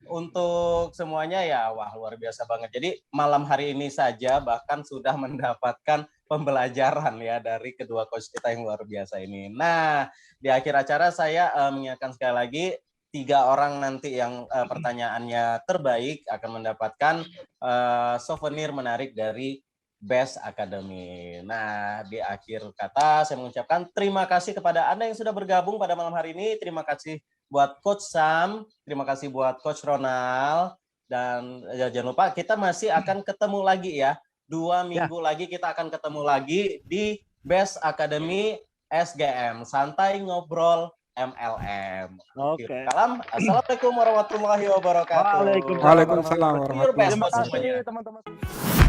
untuk semuanya ya, wah luar biasa banget. Jadi malam hari ini saja bahkan sudah mendapatkan pembelajaran ya dari kedua coach kita yang luar biasa ini. Nah, di akhir acara saya mengingatkan sekali lagi, 3 orang nanti yang pertanyaannya terbaik akan mendapatkan souvenir menarik dari Best Academy. Nah, di akhir kata saya mengucapkan terima kasih kepada Anda yang sudah bergabung pada malam hari ini. Terima kasih buat Coach Sam, terima kasih buat Coach Ronald, dan jangan lupa kita masih akan ketemu lagi ya. 2 minggu lagi kita akan ketemu lagi di Best Academy SGM, Santai Ngobrol MLM. Oke. Salam. Assalamualaikum warahmatullahi wabarakatuh. Waalaikumsalam Waalaikumsalam warahmatullahi Terima kasih semuanya. teman-teman.